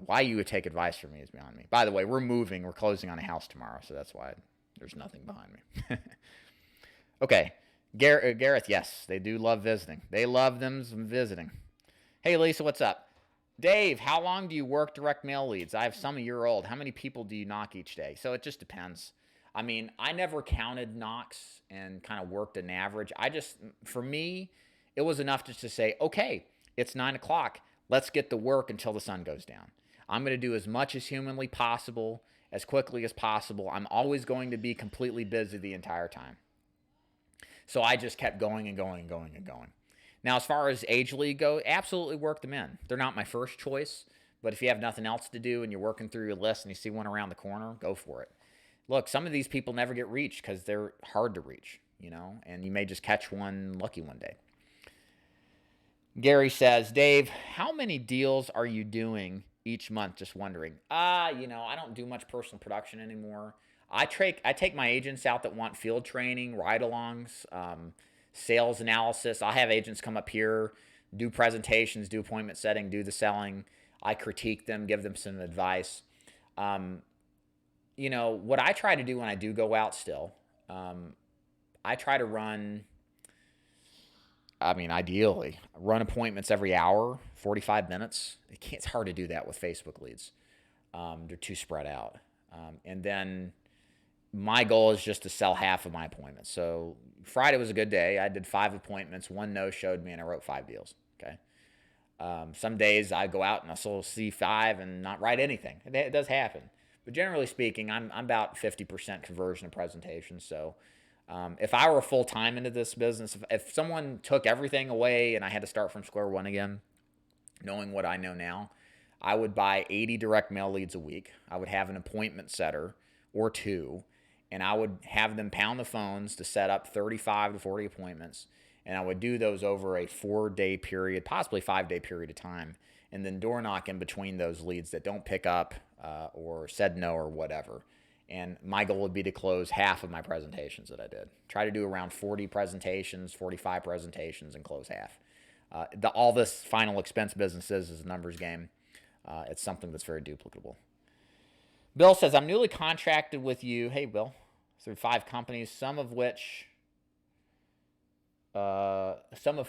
A: Why you would take advice from me is beyond me. By the way, we're moving. We're closing on a house tomorrow, so that's why there's nothing behind me. Okay. Gareth, yes, they do love visiting. They love them visiting. Hey, Lisa, what's up? Dave, how long do you work direct mail leads? I have some a year old. How many people do you knock each day? So it just depends. I mean, I never counted knocks and kind of worked an average. For me, it was enough just to say, okay, it's 9 o'clock. Let's get to work until the sun goes down. I'm going to do as much as humanly possible, as quickly as possible. I'm always going to be completely busy the entire time. So I just kept going and going and going and going. Now, as far as age league go, absolutely work them in. They're not my first choice, but if you have nothing else to do and you're working through your list and you see one around the corner, go for it. Look, some of these people never get reached because they're hard to reach, and you may just catch one lucky one day. Gary says, Dave, how many deals are you doing each month? Just wondering. I don't do much personal production anymore. I take my agents out that want field training, ride-alongs, sales analysis. I'll have agents come up here, do presentations, do appointment setting, do the selling. I critique them, give them some advice. What I try to do when I do go out still, I try to ideally, run appointments every hour, 45 minutes. It's hard to do that with Facebook leads. They're too spread out. And then my goal is just to sell half of my appointments. So Friday was a good day. I did 5 appointments. One no showed me, and I wrote 5 deals. Okay. Some days I go out and I still see 5 and not write anything. It does happen. But generally speaking, I'm about 50% conversion of presentations. So if I were full-time into this business, if someone took everything away and I had to start from square one again, knowing what I know now, I would buy 80 direct mail leads a week. I would have an appointment setter or two, and I would have them pound the phones to set up 35 to 40 appointments. And I would do those over a 4-day period, possibly 5-day period of time, and then door knock in between those leads that don't pick up or said no or whatever. And my goal would be to close half of my presentations that I did. Try to do around 40 presentations, 45 presentations, and close half. All this final expense business is a numbers game. It's something that's very duplicable. Bill says, I'm newly contracted with you. Hey, Bill. Through 5 companies, some of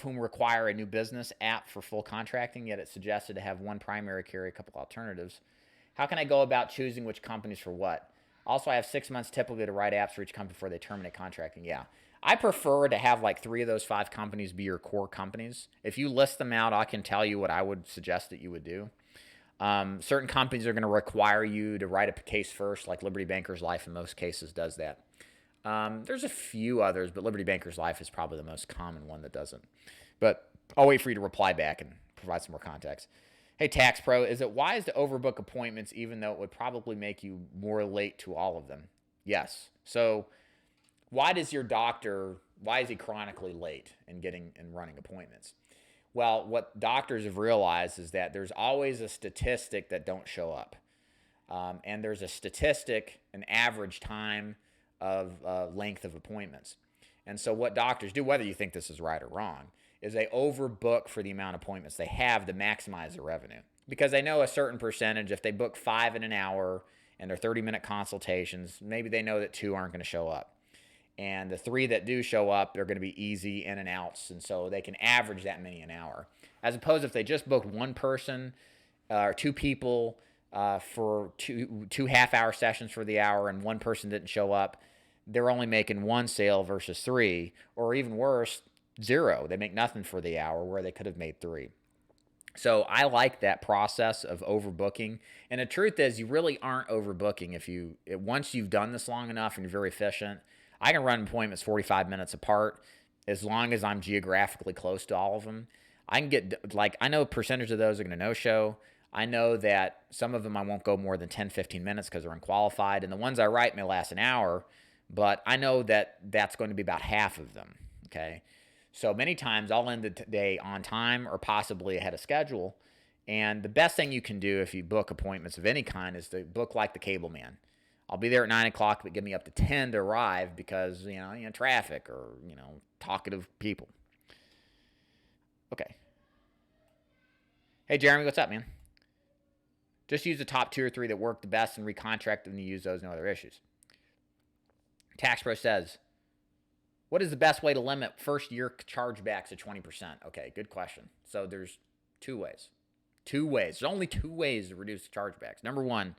A: whom require a new business app for full contracting, yet it's suggested to have one primary carrier, a couple alternatives. How can I go about choosing which companies for what? Also, I have 6 months typically to write apps for each company before they terminate contracting. Yeah. I prefer to have like 3 of those 5 companies be your core companies. If you list them out, I can tell you what I would suggest that you would do. Certain companies are going to require you to write a case first, like Liberty Bankers Life in most cases does that. There's a few others, but Liberty Bankers Life is probably the most common one that doesn't. But I'll wait for you to reply back and provide some more context. Hey, Tax Pro, is it wise to overbook appointments even though it would probably make you more late to all of them? Yes. So why is he chronically late in getting and running appointments? Well, what doctors have realized is that there's always a statistic that don't show up. And there's a statistic, an average time of length of appointments. And so what doctors do, whether you think this is right or wrong, is they overbook for the amount of appointments they have to maximize their revenue. Because they know a certain percentage, if they book 5 in an hour and they're 30-minute consultations, maybe they know that 2 aren't going to show up. And the 3 that do show up, they're going to be easy in and outs, and so they can average that many an hour. As opposed if they just booked 1 person or 2 people for two half-hour sessions for the hour and 1 person didn't show up, they're only making 1 sale versus 3, or even worse, 0. They make nothing for the hour where they could have made 3. So I like that process of overbooking. And the truth is, you really aren't overbooking once you've done this long enough and you're very efficient. I can run appointments 45 minutes apart as long as I'm geographically close to all of them. I can get, I know a percentage of those are going to no-show. I know that some of them I won't go more than 10, 15 minutes because they're unqualified. And the ones I write may last an hour, but I know that that's going to be about half of them, okay? So many times I'll end the day on time or possibly ahead of schedule. And the best thing you can do if you book appointments of any kind is to book like the cable man. I'll be there at 9 o'clock, but give me up to 10 to arrive because, traffic or, talkative people. Okay. Hey, Jeremy, what's up, man? Just use the top 2 or 3 that work the best and recontract them to use those, no other issues. Tax Pro says, what is the best way to limit first-year chargebacks to 20%? Okay, good question. So there's 2 ways. 2 ways. There's only 2 ways to reduce chargebacks. Number 1,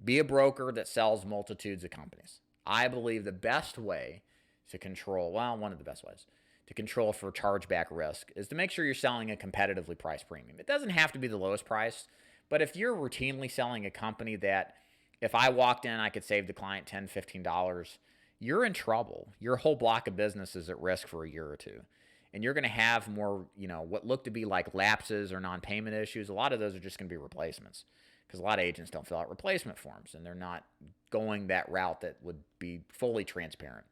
A: be a broker that sells multitudes of companies. I believe the best way to control, one of the best ways to control for chargeback risk is to make sure you're selling a competitively priced premium. It doesn't have to be the lowest price, but if you're routinely selling a company that if I walked in, I could save the client $10, $15, you're in trouble. Your whole block of business is at risk for a year or 2. And you're going to have more, what look to be like lapses or non-payment issues. A lot of those are just going to be replacements because a lot of agents don't fill out replacement forms and they're not going that route that would be fully transparent.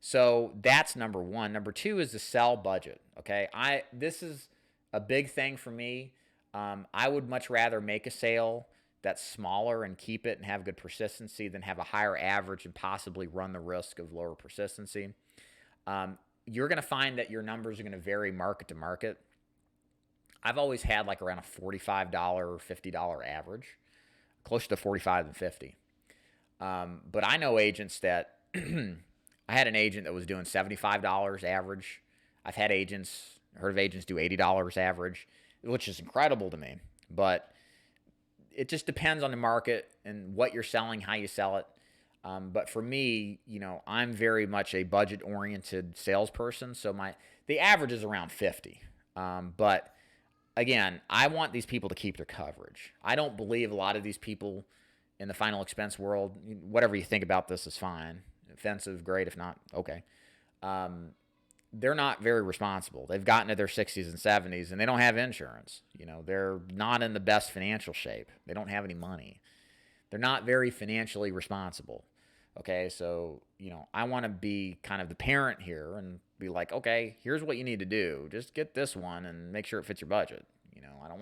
A: So that's number 1. Number 2 is the sell budget, okay? This is a big thing for me. I would much rather make a sale that's smaller and keep it and have good persistency than have a higher average and possibly run the risk of lower persistency. You're going to find that your numbers are going to vary market to market. I've always had like around a $45 or $50 average, closer to 45 than 50. But I know agents that I had an agent that was doing $75 average. I've had heard of agents do $80 average, which is incredible to me. But it just depends on the market and what you're selling, how you sell it. But for me, I'm very much a budget-oriented salesperson. So the average is around 50. But again, I want these people to keep their coverage. I don't believe a lot of these people in the final expense world, whatever you think about this is fine. Offensive, great. If not, okay. They're not very responsible. They've gotten to their 60s and 70s and they don't have insurance. They're not in the best financial shape. They don't have any money. They're not very financially responsible. Okay, so, I want to be kind of the parent here and be like, okay, here's what you need to do. Just get this one and make sure it fits your budget. I don't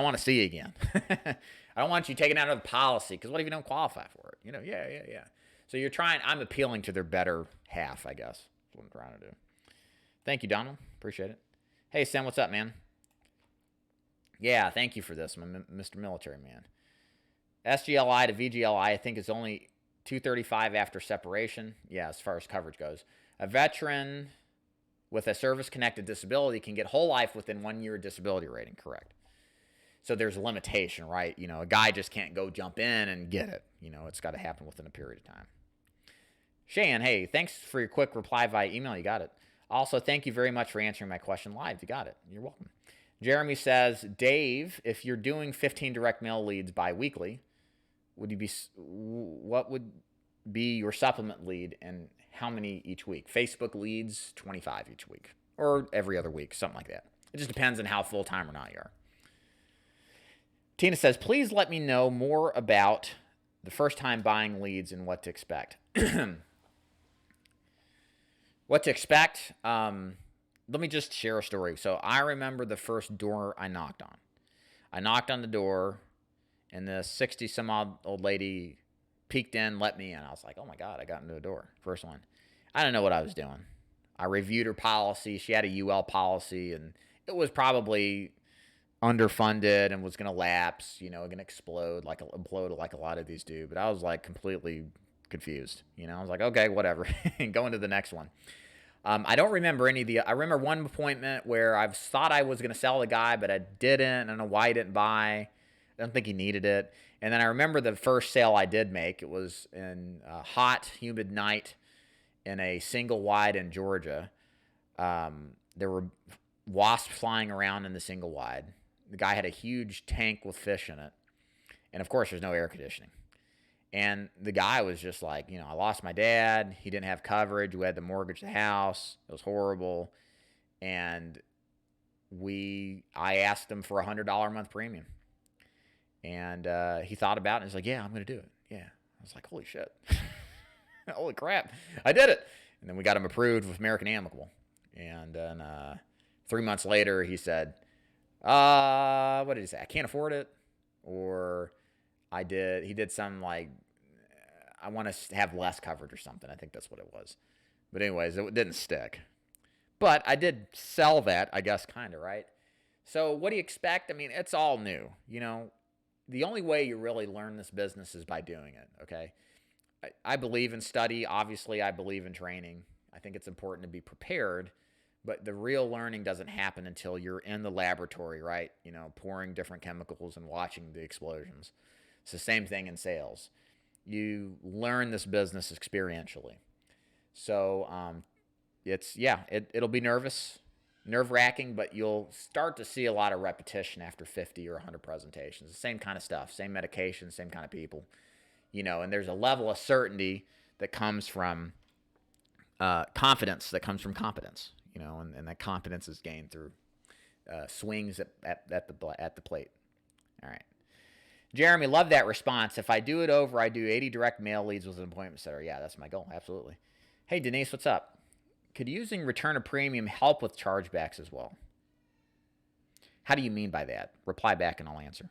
A: want to see you again. I don't want you taking out of the policy because what if you don't qualify for it? Yeah. So I'm appealing to their better half, I guess. That's what I'm trying to do. Thank you, Donald. Appreciate it. Hey, Sam, what's up, man? Yeah, thank you for this, Mr. Military Man. SGLI to VGLI, I think is only $235 after separation. Yeah, as far as coverage goes. A veteran with a service-connected disability can get whole life within 1 year disability rating, correct? So there's a limitation, right? A guy just can't go jump in and get it. It's got to happen within a period of time. Shan, hey, thanks for your quick reply via email. You got it. Also, thank you very much for answering my question live. You got it. You're welcome. Jeremy says, Dave, if you're doing 15 direct mail leads bi-weekly, what would be your supplement lead and how many each week? Facebook leads, 25 each week or every other week, something like that. It just depends on how full-time or not you are. Tina says, please let me know more about the first time buying leads and what to expect. What to expect? Let me just share a story. So I remember the first door I knocked on. I knocked on the door, and the 60-some-odd-old lady peeked in, let me in. I was like, oh, my God, I got into a door. First one. I didn't know what I was doing. I reviewed her policy. She had a UL policy, and it was probably underfunded and was going to lapse, going to implode like a lot of these do. But I was like completely confused. I was like, okay, whatever. Going to the next one. I don't remember any of the. I remember one appointment where I thought I was going to sell the guy, but I didn't. I don't know why he didn't buy. I don't think he needed it. And then I remember the first sale I did make. It was in a hot, humid night in a single wide in Georgia. There were wasps flying around in the single wide. The guy had a huge tank with fish in it. And, of course, there's no air conditioning. And the guy was just like, I lost my dad. He didn't have coverage. We had to mortgage the house. It was horrible. And I asked him for $100 a month premium. And he thought about it and he's like, yeah, I'm going to do it. Yeah. I was like, holy shit. Holy crap. I did it. And then we got him approved with American Amicable. And then 3 months later, he said, what did he say? I can't afford it. Or he did some like, I want to have less coverage or something. I think that's what it was. But anyways, it didn't stick. But I did sell that, I guess, kind of, right? So what do you expect? I mean, it's all new. The only way you really learn this business is by doing it, okay? I believe in study. Obviously, I believe in training. I think it's important to be prepared. But the real learning doesn't happen until you're in the laboratory, right? Pouring different chemicals and watching the explosions. It's the same thing in sales. You learn this business experientially. So it'll be nerve-wracking, but you'll start to see a lot of repetition after 50 or 100 presentations. The same kind of stuff, same medication, same kind of people. And there's a level of certainty that comes from confidence, that comes from competence. And that confidence is gained through swings at the plate. All right. Jeremy, love that response. If I do it over, I do 80 direct mail leads with an appointment setter. Yeah, that's my goal. Absolutely. Hey, Denise, what's up? Could using return of premium help with chargebacks as well? How do you mean by that? Reply back and I'll answer.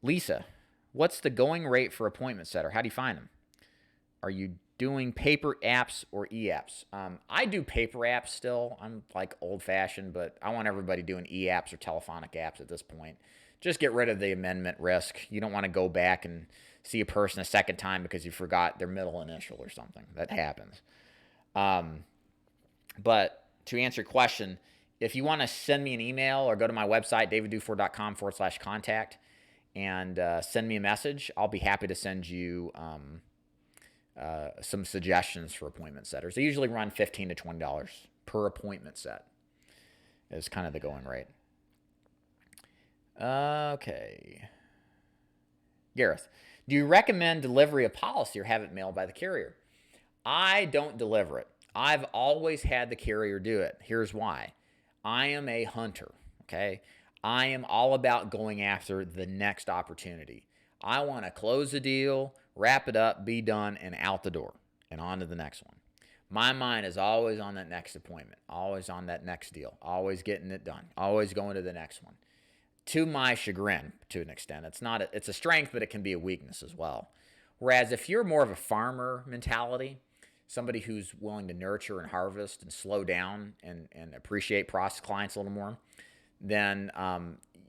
A: Lisa, what's the going rate for appointment setter? How do you find them? Are you doing paper apps or e-apps? I do paper apps still. I'm like old-fashioned, but I want everybody doing e-apps or telephonic apps at this point. Just get rid of the amendment risk. You don't want to go back and see a person a second time because you forgot their middle initial or something. That happens. But to answer your question, if you want to send me an email or go to my website, davidduford.com/contact, and send me a message, I'll be happy to send you some suggestions for appointment setters. They usually run $15 to $20 per appointment set is kind of the going rate. Okay. Gareth, do you recommend delivery of policy or have it mailed by the carrier? I don't deliver it. I've always had the carrier do it. Here's why. I am a hunter, okay? I am all about going after the next opportunity. I want to close the deal, wrap it up, be done, and out the door, and on to the next one. My mind is always on that next appointment, always on that next deal, always getting it done, always going to the next one. To my chagrin, to an extent, it's a strength, but it can be a weakness as well. Whereas if you're more of a farmer mentality, somebody who's willing to nurture and harvest and slow down and appreciate clients a little more, then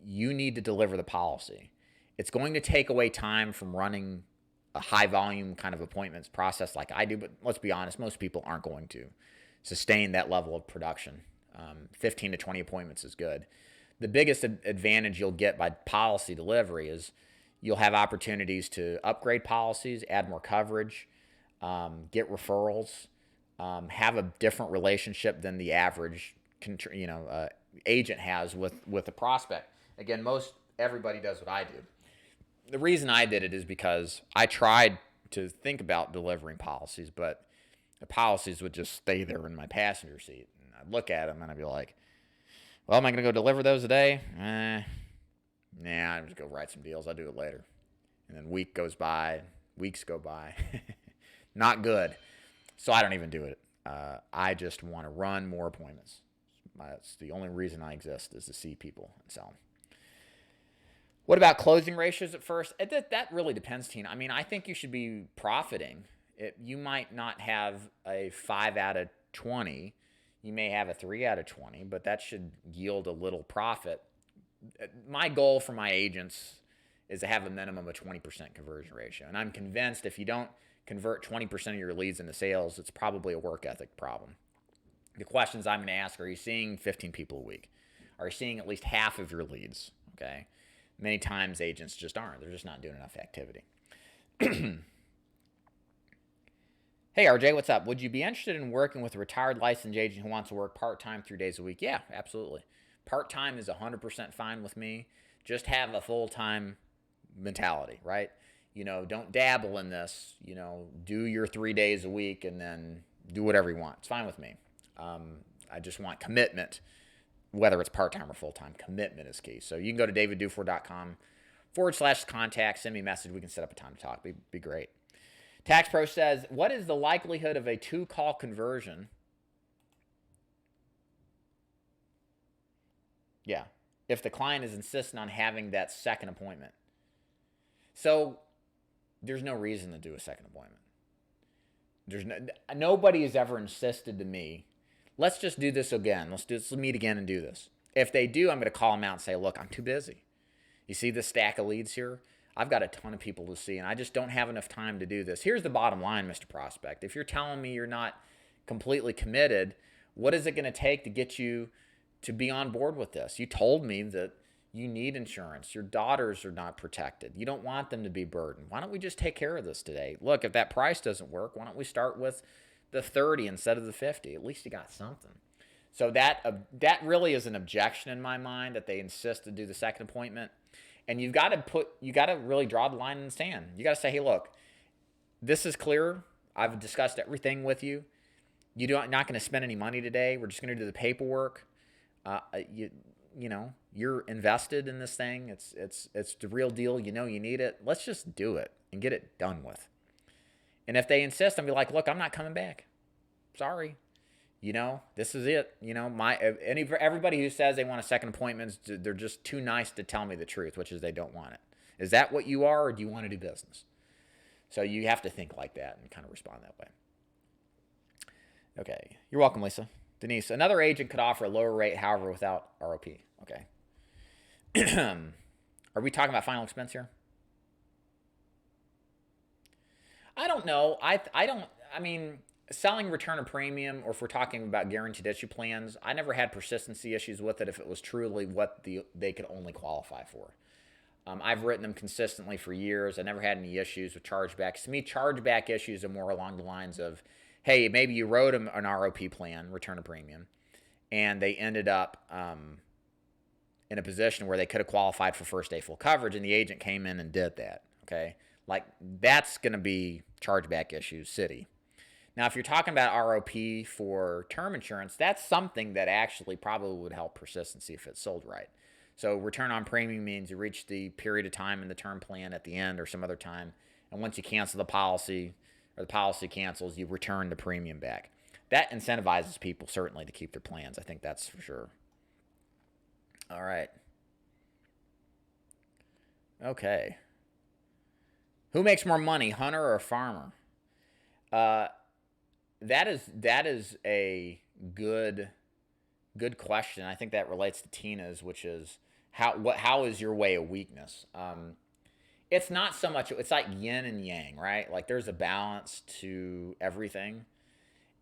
A: you need to deliver the policy. It's going to take away time from running a high volume kind of appointments process like I do, but let's be honest, most people aren't going to sustain that level of production. 15 to 20 appointments is good. The biggest advantage you'll get by policy delivery is you'll have opportunities to upgrade policies, add more coverage, get referrals, have a different relationship than the average agent has with a prospect. Again, everybody does what I do. The reason I did it is because I tried to think about delivering policies, but the policies would just stay there in my passenger seat. And I'd look at them and I'd be like, well, am I going to go deliver those today? Nah, I'm just go write some deals. I'll do it later. And then weeks go by. Not good. So I don't even do it. I just want to run more appointments. That's the only reason I exist, is to see people and sell them. What about closing ratios at first? That really depends, Tina. I mean, I think you should be profiting. You might not have a 5 out of 20. You may have a 3 out of 20, but that should yield a little profit. My goal for my agents is to have a minimum of 20% conversion ratio. And I'm convinced if you don't convert 20% of your leads into sales, it's probably a work ethic problem. The questions I'm going to ask, are you seeing 15 people a week? Are you seeing at least half of your leads? Okay. Many times agents just aren't. They're just not doing enough activity. Hey, RJ, what's up? Would you be interested in working with a retired licensed agent who wants to work part-time 3 days a week? Yeah, absolutely. Part-time is 100% fine with me. Just have a full-time mentality, right? Don't dabble in this. Do your 3 days a week and then do whatever you want. It's fine with me. I just want commitment, whether it's part-time or full-time. Commitment is key. So you can go to davidduford.com/contact, send me a message. We can set up a time to talk. Be great. Tax Pro says, what is the likelihood of a 2-call conversion? Yeah, if the client is insistent on having that second appointment. So there's no reason to do a second appointment. Nobody has ever insisted to me, let's just do this again. Let's meet again and do this. If they do, I'm going to call them out and say, look, I'm too busy. You see this stack of leads here? I've got a ton of people to see, and I just don't have enough time to do this. Here's the bottom line, Mr. Prospect. If you're telling me you're not completely committed, what is it going to take to get you to be on board with this? You told me that you need insurance. Your daughters are not protected. You don't want them to be burdened. Why don't we just take care of this today? Look, if that price doesn't work, why don't we start with the 30 instead of the 50? At least you got something. So that really is an objection in my mind, that they insist to do the second appointment. And you got to really draw the line in the sand. You got to say, hey, look, this is clear. I've discussed everything with you. You're not going to spend any money today. We're just going to do the paperwork. You're invested in this thing. It's the real deal. You need it. Let's just do it and get it done with. And if they insist, I'll be like, look, I'm not coming back. Sorry. This is it. Everybody who says they want a second appointment, they're just too nice to tell me the truth, which is they don't want it. Is that what you are, or do you want to do business? So you have to think like that and kind of respond that way. Okay. You're welcome, Lisa. Denise, another agent could offer a lower rate, however, without ROP. Okay. Are we talking about final expense here? I don't know. Selling return of premium, or if we're talking about guaranteed issue plans, I never had persistency issues with it if it was truly what they could only qualify for. I've written them consistently for years. I never had any issues with chargebacks. To me, chargeback issues are more along the lines of, hey, maybe you wrote an ROP plan, return of premium, and they ended up in a position where they could have qualified for first day full coverage, and the agent came in and did that. Okay, like that's going to be chargeback issues, city. Now, if you're talking about ROP for term insurance, that's something that actually probably would help persistency if it's sold right. So return on premium means you reach the period of time in the term plan at the end or some other time, and once you cancel the policy or the policy cancels, you return the premium back. That incentivizes people certainly to keep their plans. I think that's for sure. All right. Okay. Who makes more money, hunter or farmer? That is a good question. I think that relates to Tina's, which is how is your way of weakness? It's not so much. It's like yin and yang, right? Like there's a balance to everything,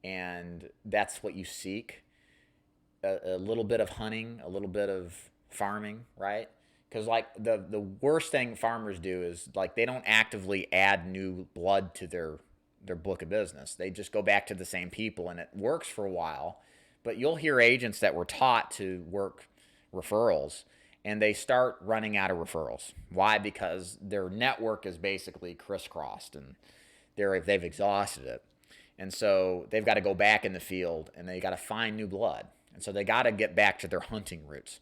A: and that's what you seek. A little bit of hunting, a little bit of farming, right? Because like the worst thing farmers do is like they don't actively add new blood to their book of business. They just go back to the same people, and it works for a while. But you'll hear agents that were taught to work referrals, and they start running out of referrals. Why? Because their network is basically crisscrossed, and they've exhausted it. And so they've got to go back in the field, and they got to find new blood. And so they got to get back to their hunting roots.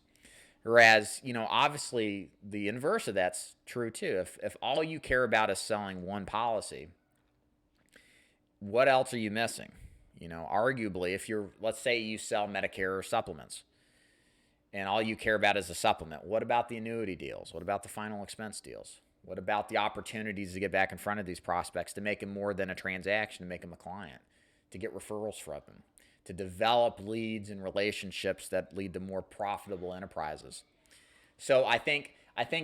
A: Whereas, obviously the inverse of that's true too. If all you care about is selling one policy, what else are you missing? Arguably, if let's say you sell Medicare or supplements, and all you care about is a supplement, what about the annuity deals? What about the final expense deals? What about the opportunities to get back in front of these prospects, to make them more than a transaction, to make them a client, to get referrals from them, to develop leads and relationships that lead to more profitable enterprises? So I think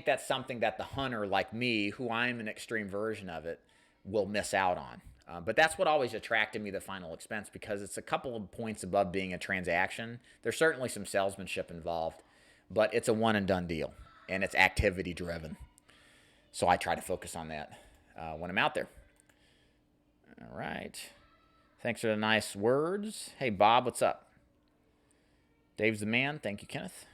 A: that's something that the hunter like me, who I'm an extreme version of it, will miss out on. But that's what always attracted me to final expense, because it's a couple of points above being a transaction. There's certainly some salesmanship involved, but it's a one and done deal, and it's activity driven. So I try to focus on that when I'm out there. All right. Thanks for the nice words. Hey, Bob, what's up? Dave's the man. Thank you, Kenneth.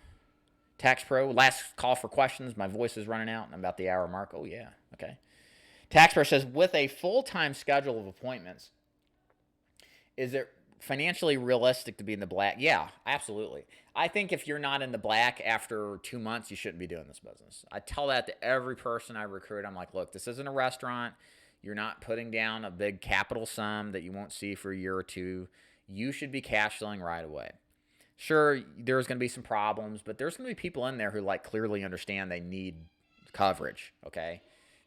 A: Tax Pro, last call for questions. My voice is running out, and I'm about the hour mark. Oh, yeah. Okay. Tax Pro says, with a full-time schedule of appointments, is it financially realistic to be in the black? Yeah, absolutely. I think if you're not in the black after 2 months, you shouldn't be doing this business. I tell that to every person I recruit. I'm like, look, this isn't a restaurant. You're not putting down a big capital sum that you won't see for a year or two. You should be cash flowing right away. Sure, there's going to be some problems, but there's going to be people in there who like clearly understand they need coverage, okay?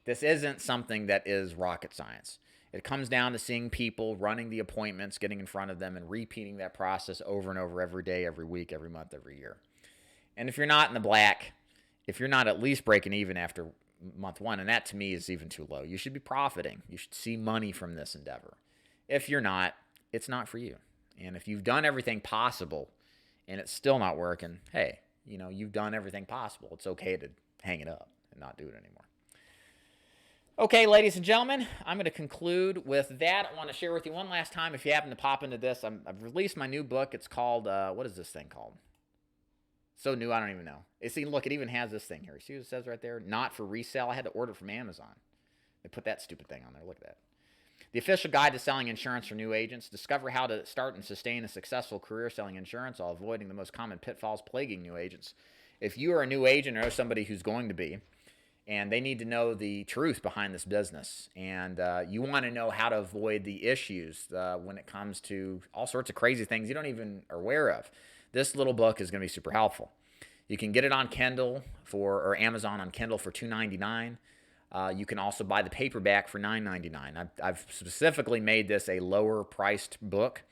A: This isn't something that is rocket science. It comes down to seeing people, running the appointments, getting in front of them, and repeating that process over and over every day, every week, every month, every year. And if you're not in the black, if you're not at least breaking even after month one, and that to me is even too low, you should be profiting. You should see money from this endeavor. If you're not, it's not for you. And if you've done everything possible and it's still not working, hey, you've done everything possible. It's okay to hang it up and not do it anymore. Okay, ladies and gentlemen, I'm going to conclude with that. I want to share with you one last time, if you happen to pop into this, I've released my new book. It's called, what is this thing called? So new, I don't even know. See, look, it even has this thing here. See what it says right there? Not for resale. I had to order it from Amazon. They put that stupid thing on there. Look at that. The official guide to selling insurance for new agents. Discover how to start and sustain a successful career selling insurance while avoiding the most common pitfalls plaguing new agents. If you are a new agent or know somebody who's going to be, and they need to know the truth behind this business, and you want to know how to avoid the issues when it comes to all sorts of crazy things you don't even are aware of, this little book is going to be super helpful. You can get it on Kindle or Amazon on Kindle for $2.99. You can also buy the paperback for $9.99. I've specifically made this a lower priced book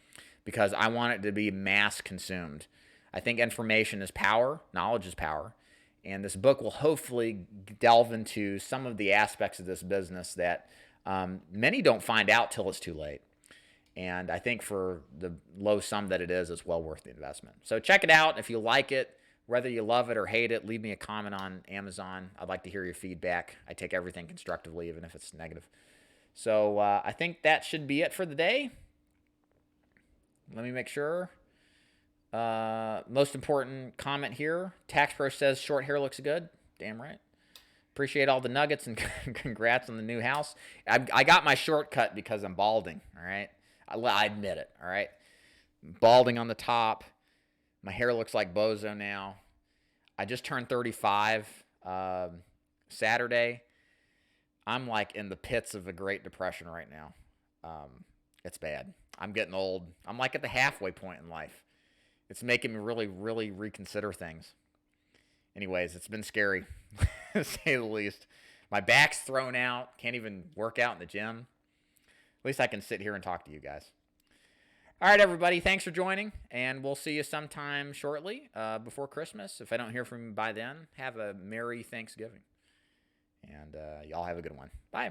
A: because I want it to be mass consumed. I think information is power, knowledge is power. And this book will hopefully delve into some of the aspects of this business that many don't find out till it's too late. And I think for the low sum that it is, it's well worth the investment. So check it out. If you like it, whether you love it or hate it, leave me a comment on Amazon. I'd like to hear your feedback. I take everything constructively, even if it's negative. So I think that should be it for the day. Let me make sure. Most important comment here. Tax Pro says short hair looks good. Damn right. Appreciate all the nuggets and congrats on the new house. I got my shortcut because I'm balding, all right? I admit it, all right? Balding on the top. My hair looks like bozo now. I just turned 35 Saturday. I'm like in the pits of a Great Depression right now. It's bad. I'm getting old. I'm like at the halfway point in life. It's making me really, really reconsider things. Anyways, it's been scary, to say the least. My back's thrown out. Can't even work out in the gym. At least I can sit here and talk to you guys. All right, everybody. Thanks for joining, and we'll see you sometime shortly before Christmas. If I don't hear from you by then, have a Merry Thanksgiving. And y'all have a good one. Bye.